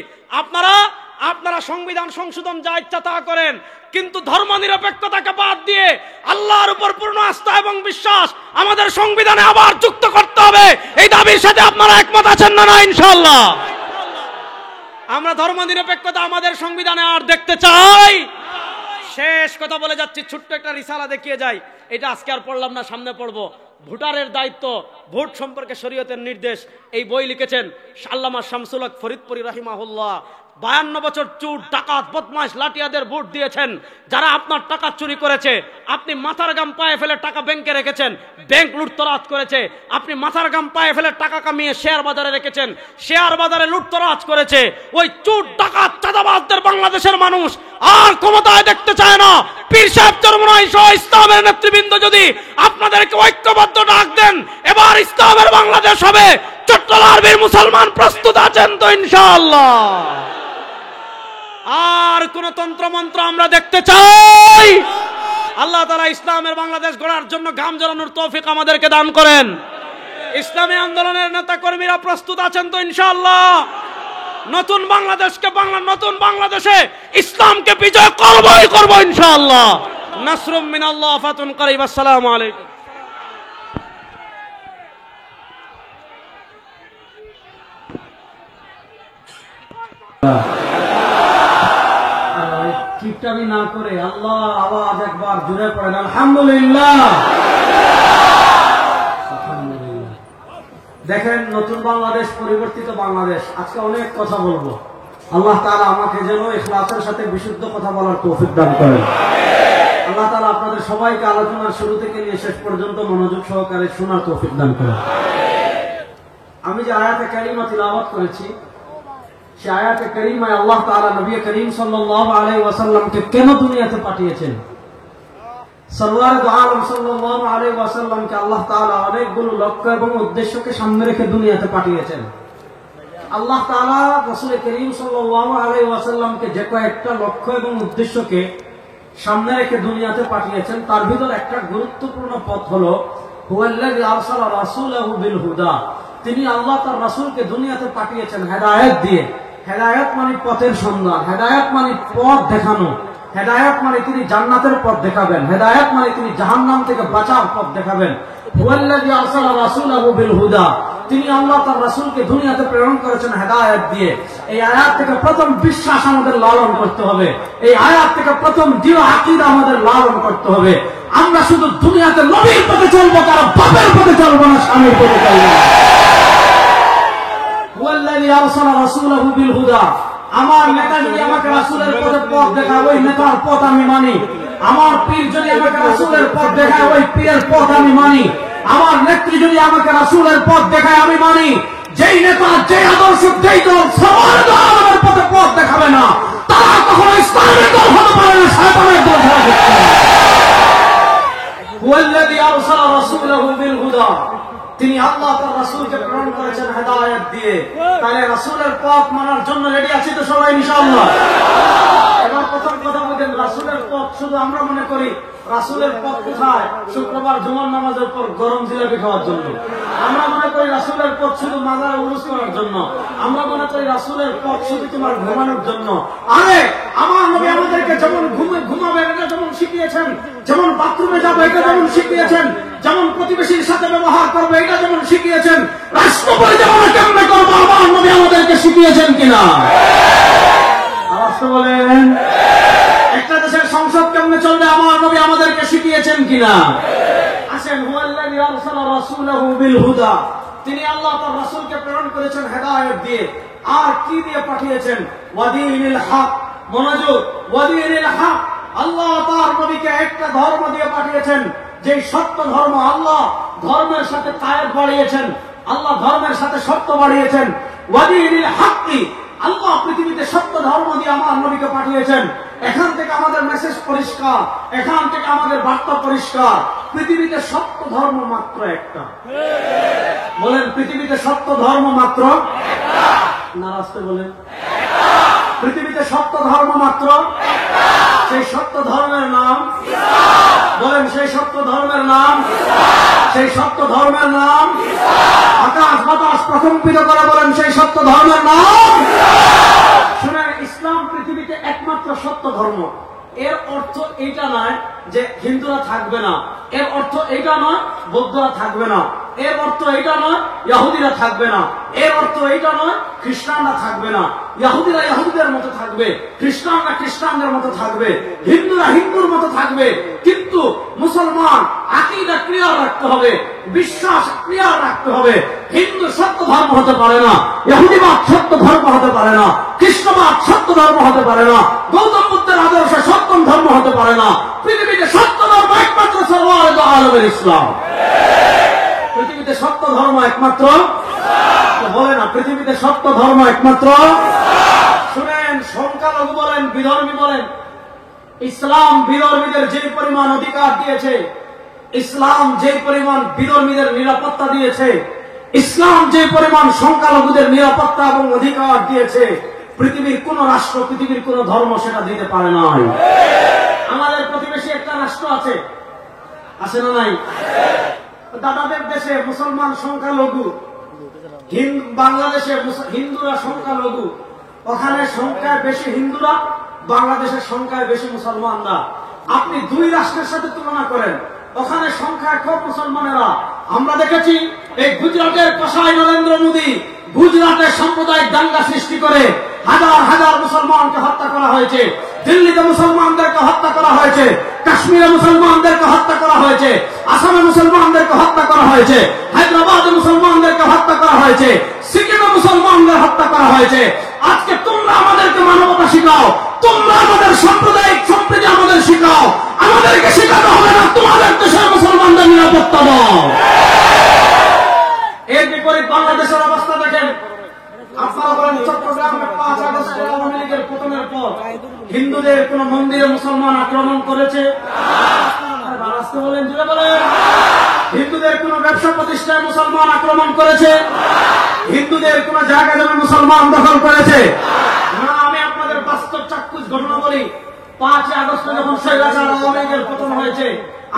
আপনারা সংবিধান সংশোধন যা ইচ্ছা তা করেন, কিন্তু ধর্মনিরপেক্ষতাকে বাদ দিয়ে আল্লাহর উপর পূর্ণ আস্থা এবং বিশ্বাস আমাদের সংবিধানে আবার যুক্ত করতে হবে। এই দাবির সাথে আপনারা একমত আছেন না? না ইনশাআল্লাহ। আমরা ধর্মনিরপেক্ষতা আমাদের সংবিধানে আর দেখতে চাই। শেষ কথা বলে যাচ্ছি, ছোট্ট একটা রিসালা দেখিয়ে যাই, এটা আজকে আর পড়লাম না, সামনে পড়বো। ভোটারের দায়িত্ব, ভোট সম্পর্কে শরীয়তের নির্দেশ, এই বই লিখেছেন আল্লামা শামসুল হক ফরিদপুরি রাহিমাহুল্লাহ। 52 বছর চুর, ডাকাত, বদমাশ, লাঠিয়াদের ভোট দিয়েছেন। যারা আপনার টাকা চুরি করেছে, আপনি মাথার গাম পায়ে ফেলে টাকা ব্যাংকে রেখেছেন, ব্যাংক লুটতরাজ করেছে। আপনি মাথার গাম পায়ে ফেলে টাকা কামিয়ে শেয়ার বাজারে রেখেছেন, শেয়ার বাজারে লুটতরাজ করেছে। ওই চুর, ডাকাত, চাঁদাবাজদের বাংলাদেশের মানুষ আর ক্ষমতায় দেখতে চায় না। পীর সাহেব চরমনাই সহ ইসলামের নেতৃবৃন্দ যদি আপনাদেরকে ঐক্যবদ্ধ ডাক দেন, এবার ইসলামের বাংলাদেশ হবে। চট্টলার বীর মুসলমান প্রস্তুত আছেন তো ইনশাআল্লাহ? আর কোন তন্ত্রমন্ত্র আমরা দেখতে চাই? আল্লাহ তাআলা ইসলামের বাংলাদেশ গড়ার জন্য ঘাম ঝরানোর তৌফিক আমাদেরকে দান করেন। ইসলামী আন্দোলনের নেতা কর্মীরা প্রস্তুত আছেন তো ইনশাআল্লাহ? নতুন বাংলাদেশে ইসলামকে বিজয় করবই করব ইনশাআল্লাহ। নাসরুম মিনাল্লাহ, ফাতুন করিব। আসসালামু আলাইকুম। চিপটামি না করে আল্লাহ আওয়াজ একবার জোরে পড়েন আলহামদুলিল্লাহ। দেখেন, নতুন বাংলাদেশ, পরিবর্তিত বাংলাদেশ। আজকে অনেক কথা বলবো। আল্লাহ তাআলা আমাকে যেন ইখলাসের সাথে বিশুদ্ধ কথা বলার তৌফিক দান করেন। আল্লাহ তাআলা আপনাদের সবাইকে আলোচনার শুরু থেকে নিয়ে শেষ পর্যন্ত মনোযোগ সহকারে শোনার তৌফিক দান করেন। আমি যে আয়াতে কারিমা তিলাওয়াত করেছি, সে আয়াতে কারিমায় আল্লাহ তাআলা নবী করিম সাল্লাল্লাহু আলাইহি ওয়াসাল্লামকে কেন দুনিয়াতে পাঠিয়েছেন, সরওয়ার দু আলম সাল্লাল্লাহু আলাইহি ওয়াসাল্লামকে আল্লাহ তাআলা অনেকগুলো লক্ষ্য এবং উদ্দেশ্যকে সামনে রেখে দুনিয়াতে পাঠিয়েছেন। আল্লাহ তাআলা রাসূল করিম সাল্লাল্লাহু আলাইহি ওয়াসাল্লামকে যে কয়েকটা লক্ষ্য এবং উদ্দেশ্যকে সামনে রেখে দুনিয়াতে পাঠিয়েছেন, তার ভিতর একটা গুরুত্বপূর্ণ পথ হলো হুয়াল্লাযী আরসালা রাসূলাহু বিল হুদা। তিনি আল্লাহ তার রাসূলকে দুনিয়াতে পাঠিয়েছেন হেদায়েত দিয়ে। হেদায়েত মানে পথের সন্ধান, হেদায়েত মানে পথ দেখানো, হেদায়েত মানে তিনি জান্নাতের পথ দেখাবেন, হেদায়েত মানে তিনি জাহান্নাম থেকে বাঁচার পথ দেখাবেন। হুয়াল্লাযী আরসালা রাসূলাহু বিল হুদা, তিনি আল্লাহ তার রাসূলকে দুনিয়াতে প্রেরণ করেছেন হেদায়েত দিয়ে। এই আয়াত থেকে প্রথম বিশ্বাস আমাদের লালন করতে হবে। এই আয়াত থেকে প্রথম দৃঢ় আকীদা আমাদের লালন করতে হবে। আমরা শুধু দুনিয়াতে নবীর পথে চলবো, তারা বাপের পথে চলবো না, স্বামীর পথে চলবো। হুয়াল্লাযী আরসালা রাসূলাহু বিল হুদা, আমার নেতা যদি আমাকে রাসূলের পথে পথ দেখায়, ওই নেতার পথ আমি মানি। আমার পীর যদি আমাকে রাসূলের পথ দেখায়, ওই পীরের পথ আমি মানি। আমার নেত্রী যদি আমাকে রাসূলের পথ দেখায় আমি মানি। যেই নেতা, যেই আদর্শ, যেই দল সবার দল আমাদের পথে পথ দেখাবে না, তারা কখনো ইসলামের দল হতে পারে না, শয়তানের দল হতে পারে। হুয়াল্লাযী আরসালা রাসূলাহু বিল হুদা, তিনি আল্লাহ তার রাসূলকে প্রেরণ করেছেন হেদায়েত দিয়ে। তাহলে রাসূলের পথ মানার জন্য রেডি আছি তো সবাই ইনশাআল্লাহ? এবার প্রথম কথা বলেন, রাসূলের পথ শুধু আমরা মনে করি রাসূলের পথ কোথায়? শুক্রবার জুমার নামাজের পর গরম জিলাপি খাওয়ার জন্য। আমরা মনে করি রাসূলের পথ শুধু মাজারে উরুস করার জন্য। আমরা মনে করি রাসূলের পথ শুধু তোমার ঘুমানোর জন্য। আরে আমার নবী আমাদেরকে যেমন ঘুমাবেন এটা যেমন শিখিয়েছেন, যেমন বাথরুমে যাবো এটা যেমন শিখিয়েছেন, যেমন প্রতিবেশীর সাথে ব্যবহার করবে এটা যেমন শিখিয়েছেন, রাষ্ট্র পরিচালনা কেমনে করবো আমার নবী আমাদেরকে শিখিয়েছেন কিনা? রাষ্ট্র বলেন, একটা দেশের সংসদ কেমনে চলবে আমার নবী আমাদেরকে শিখিয়েছেন কিনা? আসেন, হুয়াল্লাযী আরসালা রাসূলাহু বিল হুদা, তিনি আল্লাহ তার রাসূলকে প্রেরণ করেছেন হেদায়েত দিয়ে। আর কি দিয়ে পাঠিয়েছেন? ওয়াদীনিল হক। মনোযোগ, ওয়াদীনিল হক। আল্লাহ তার নবীকে একটা ধর্ম দিয়ে পাঠিয়েছেন, যে সত্য ধর্ম। আল্লাহ ধর্মের সাথে কায়েদ বাড়িয়েছেন, আল্লাহ ধর্মের সাথে সত্য বাড়িয়েছেন। ওয়াদীনিল হক, আল্লাহ পৃথিবীতে সত্য ধর্ম দিয়ে আমার নবীকে পাঠিয়েছেন। এখান থেকে আমাদের মেসেজ পরিষ্কার, এখান থেকে আমাদের বার্তা পরিষ্কার। পৃথিবীতে সত্য ধর্ম মাত্র একটা। বলেন, পৃথিবীতে সত্য ধর্ম মাত্র একটা। না রাস্তে বলেন, পৃথিবীতে সত্য ধর্ম মাত্র একটা। সেই সত্য ধর্মের নাম বলেন, সেই সত্য ধর্মের নাম, সেই সত্য ধর্মের নাম আকাশ বাতাস প্রকম্পিত করে বলেন, সেই সত্য ধর্মের নাম। শুনেন, ইসলাম পৃথিবীতে একমাত্র সত্য ধর্ম। এর অর্থ এইটা নয় যে হিন্দুরা থাকবে না, এর অর্থ এইটা নয় বৌদ্ধরা থাকবে না, এর অর্থ এইটা নয় ইহুদিরা থাকবে না, এর অর্থ এইটা নয় খ্রিস্টানরা থাকবে না। ইহুদিরা ইহুদিদের মতো থাকবে, খ্রিস্টানরা খ্রিস্টানদের মতো থাকবে, হিন্দুরা হিন্দুর মতো থাকবে। কিন্তু মুসলমান আকীদা ক্লিয়ার রাখতে হবে, বিশ্বাস ক্লিয়ার রাখতে হবে। হিন্দু সত্য ধর্ম হতে পারে না, ইহুদিবাদ সত্য ধর্ম হতে পারে না, খ্রিস্টবাদ সত্য ধর্ম হতে পারে না, গৌতম বুদ্ধের আদর্শ সত্যম ধর্ম হতে পারে না। পৃথিবীতে সত্য ধর্ম একমাত্র সর্বদা আলমের ইসলাম। পৃথিবীতে সত্য ধর্ম একমাত্র বলে না, পৃথিবীতে সত্য ধর্ম একমাত্র। শুনেন, সংখ্যালঘু বলেন, বিধর্মী বলেন, ইসলাম বিধর্মীদের যে পরিমাণ অধিকার দিয়েছে, ইসলাম যে পরিমাণ বিধর্মীদের নিরাপত্তা দিয়েছে, ইসলাম যে পরিমাণ সংখ্যালঘুদের নিরাপত্তা এবং অধিকার দিয়েছে, পৃথিবীর কোন রাষ্ট্র, পৃথিবীর কোন ধর্ম সেটা দিতে পারে নাই। আমাদের প্রতিবেশী একটা রাষ্ট্র আছে, আছে না নাই? দাদাদের দেশে মুসলমান সংখ্যালঘু, বাংলাদেশে হিন্দুরা সংখ্যালঘু। ওখানে সংখ্যায় বেশি হিন্দুরা, বাংলাদেশের সংখ্যায় বেশি মুসলমানরা। আপনি দুই রাষ্ট্রের সাথে তুলনা করেন, ওখানে সংখ্যায় কম মুসলমানেরা। আমরা দেখেছি এই গুজরাটের কসাই নরেন্দ্র মোদী গুজরাটে সাম্প্রদায়িক দাঙ্গা সৃষ্টি করে হাজার হাজার মুসলমানকে হত্যা করা হয়েছে। দিল্লিতে মুসলমানদেরকে হত্যা করা হয়েছে, কাশ্মীরে মুসলমানদেরকে হত্যা করা হয়েছে, আসামে মুসলমানদেরকে হত্যা করা হয়েছে, হায়দ্রাবাদে মুসলমানদেরকে হত্যা করা হয়েছে, সিকিমে মুসলমানদের হত্যা করা হয়েছে। আজকে তোমরা আমাদেরকে মানবতা শিখাও, তোমরা আমাদের সাম্প্রদায়িক সম্প্রীতি আমাদের শিখাও, আমাদেরকে শেখাতে হবে না তোমাদের দেশের মুসলমানদের নিরাপত্তা দাও। এর বিপরীত বাংলাদেশের অবস্থা দেখেন। আপনারা বলেন, চট্টগ্রামে 5 আগস্ট আওয়ামী লীগের পতনের পর হিন্দুদের কোন মন্দিরে মুসলমান আক্রমণ করেছে? বলেন, জুড়ে বলেন। হিন্দুদের কোন ব্যবসা প্রতিষ্ঠানে মুসলমান আক্রমণ করেছে? হিন্দুদের কোন জায়গা জমি মুসলমান দখল করেছে? না। আমি আপনাদের বাস্তব চাক্ষুষ ঘটনা বলি। 5 আগস্ট যখন স্বৈরাচার আওয়ামী লীগের পতন হয়েছে,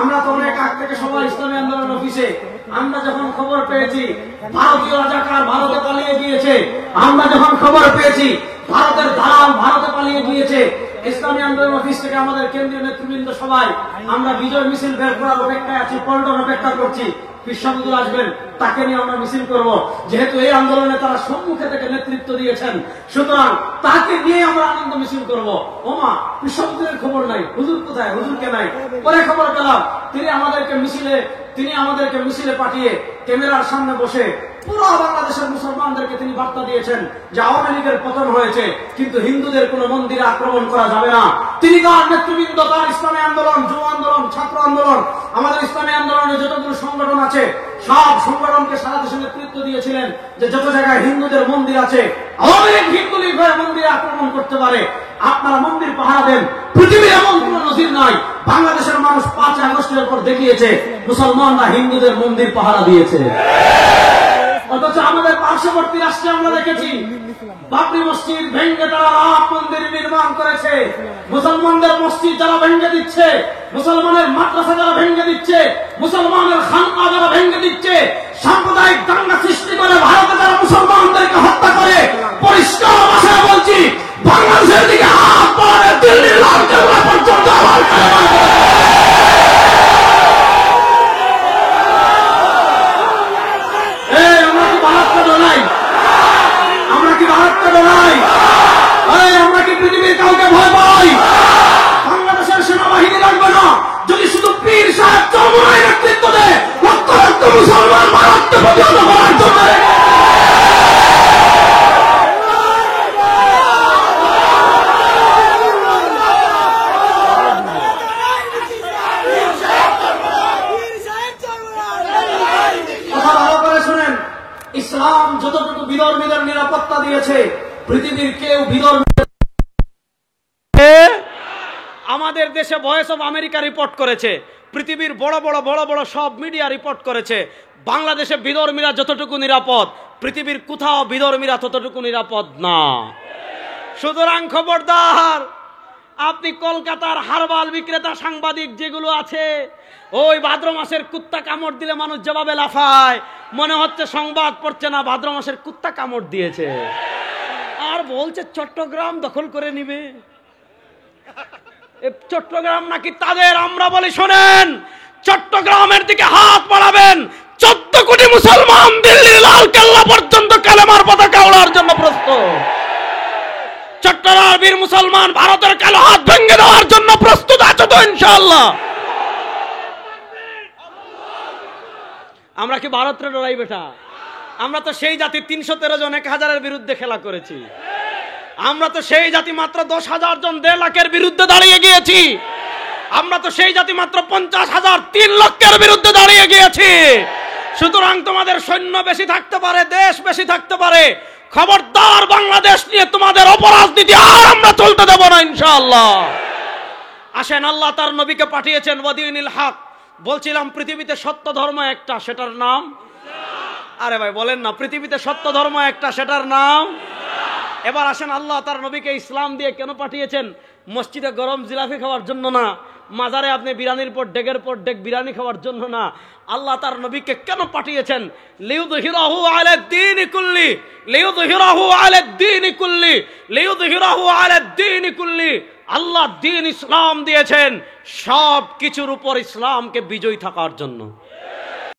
আমরা তো অনেক আগ থেকে সবাই ইসলামী আন্দোলন অফিসে আমরা যখন খবর পেয়েছি ভারতীয় রাজাকার ভারতে পালিয়ে গিয়েছে, আমরা যখন খবর পেয়েছি ভারতের দালাল ভারতে পালিয়ে গিয়েছে, ইসলামী আন্দোলন অফিস থেকে আমাদের কেন্দ্রীয় নেতৃবৃন্দ সবাই আমরা বিজয় মিছিল বের করার অপেক্ষায় আছি, পল্টন অপেক্ষা করছি। বিশ্ববন্ধু আসবেন, তাকে নিয়ে আমরা মিছিল করব। যেহেতু এই আন্দোলনে তারা সম্মুখে থেকে নেতৃত্ব দিয়েছেন, সুতরাং তাকে নিয়ে আমরা আনন্দ মিছিল করব। ওমা, বিশ্ববন্ধুদের খবর নাই, হুজুর কোথায়? হুজুরকে নাই। পরে খবর পেলাম তিনি আমাদেরকে মিছিলে পাঠিয়ে ক্যামেরার সামনে বসে পুরো বাংলাদেশের মুসলমানদেরকে তিনি বার্তা দিয়েছেন যে আওয়ামী লীগের পতন হয়েছে, কিন্তু হিন্দুদের কোন মন্দিরে আক্রমণ করা যাবে না। তিনি তার নেতৃবৃন্দ, তার ইসলামী আন্দোলন, যুব আন্দোলন, ছাত্র আন্দোলন আমাদের ইসলামী আন্দোলনের যতগুলো সংগঠন আছে সব সংগঠনকে সারা দেশে নেতৃত্ব দিয়েছিলেন যে যত জায়গায় হিন্দুদের মন্দির আছে অনেক হিন্দু লীগ হয়ে মন্দিরে আক্রমণ করতে পারে, আপনারা মন্দির পাহারা দেন। পৃথিবীর এমন কোন নজির নাই। বাংলাদেশের মানুষ 5 আগস্টের পর দেখিয়েছে মুসলমানরা হিন্দুদের মন্দির পাহারা দিয়েছে। অথচ আমাদের পার্শ্ববর্তী রাষ্ট্রে আমরা দেখেছি বাবরি মসজিদ ভেঙে তারা রাম মন্দির নির্মাণ করেছে। মুসলমানদের মসজিদ যারা ভেঙে দিচ্ছে, মুসলমানের মাদ্রাসা যারা ভেঙে দিচ্ছে, মুসলমানের খানকা যারা ভেঙে দিচ্ছে, সাম্প্রদায়িক দাঙ্গা সৃষ্টি করে ভারতে যারা মুসলমানদেরকে হত্যা করে, পরিষ্কার ভাষায় বলছি বাংলাদেশের দিকে হাত বাড়ালে দিল্লির লালকেল্লা পর্যন্ত আমার আমরা কি পৃথিবীর কাউকে ভয় পাই? বাংলাদেশের সেনাবাহিনী লাগবে না যদি শুধু পীর সাহেব চরমোনাই নেতৃত্ব দেয় লক্ষ লক্ষ মুসলমান ভারতকে প্রতিহত করার জন্য। কথা ভালো করে শুনেন, ইসলাম যতটুকু বিধর্মীদের নিরাপত্তা দিয়েছে পৃথিবীর কেউ বিধর্মী। আমাদের দেশে ভয়েস অফ আমেরিকা রিপোর্ট করেছে, পৃথিবীর বড় বড় সব মিডিয়া রিপোর্ট করেছে, বাংলাদেশে বিধর্মীরা যতটুকু নিরাপদ পৃথিবীর কোথাও বিধর্মীরা ততটুকু নিরাপদ না। সুতরাং খবরদার, আপনি কলকাতার হারবাল বিক্রেতা সাংবাদিক যেগুলো আছে, ওই ভাদ্র মাসের কুত্তা কামড় দিলে মানুষ জবাবে লাফায়, মনে হচ্ছে সংবাদ পড়ছে না, ভাদ্র মাসের কুত্তা কামড় দিয়েছে। আর বলছে চট্টগ্রাম দখল করে নিবে। চট্টগ্রাম নাকি তাদের? আমরা বলি শোনেন, চট্টগ্রামের দিকে হাত বাড়াবেন 14 কোটি মুসলমান দিল্লির লালকেল্লা পর্যন্ত কালেমার পতাকা ওড়ার জন্য প্রস্তুত। চট্টগ্রামের বীর মুসলমান ভারতের কালো হাত ভেঙে দেওয়ার জন্য প্রস্তুত আছে তো ইনশাআল্লাহ? আমরা কি ভারতরে ডরাই বেটা? আমরা তো সেই জাতি 313 জন 1000-এর বিরুদ্ধে খেলা করেছি। আমরা তো সেই জাতি মাত্র 10,000 জন 1.5 লাখের বিরুদ্ধে দাঁড়িয়ে গিয়েছি। আমরা তো সেই জাতি মাত্র 50,000 3 লক্ষের বিরুদ্ধে দাঁড়িয়ে গিয়েছি। সুতরাং তোমাদের সৈন্য বেশি থাকতে পারে, দেশ বেশি থাকতে পারে, খবরদার বাংলাদেশ নিয়ে তোমাদের অপরাজনীতি আর আমরা চলতে দেব না ইনশাআল্লাহ। আসেন, আল্লাহ তার নবীকে পাঠিয়েছেন ওয়াদিনিল হক। বলছিলাম পৃথিবীতে সত্য ধর্ম একটা, সেটার নাম, আরে ভাই বলেন না, পৃথিবীতে সত্য ধর্ম একটা, সেটার নাম। এবার আসেন, আল্লাহ তার নবীকে ইসলাম দিয়ে কেন পাঠিয়েছেন? মসজিদে গরম জিলাপি খাওয়ার জন্য না, মাজারে আপনি বিরিয়ানির পর ডেগের পর ডেগ বিরিয়ানি খাওয়ার জন্য না। আল্লাহ তার নবীকে কেন পাঠিয়েছেন? লিউযহিরাহু আলাদ-দীনি কুল্লি, লিউযহিরাহু আলাদ-দীনি কুল্লি, লিউযহিরাহু আলাদ-দীনি কুল্লি। আল্লাহ দ্বীন ইসলাম দিয়েছেন সব কিছুর উপর ইসলামকে বিজয়ী থাকার জন্য।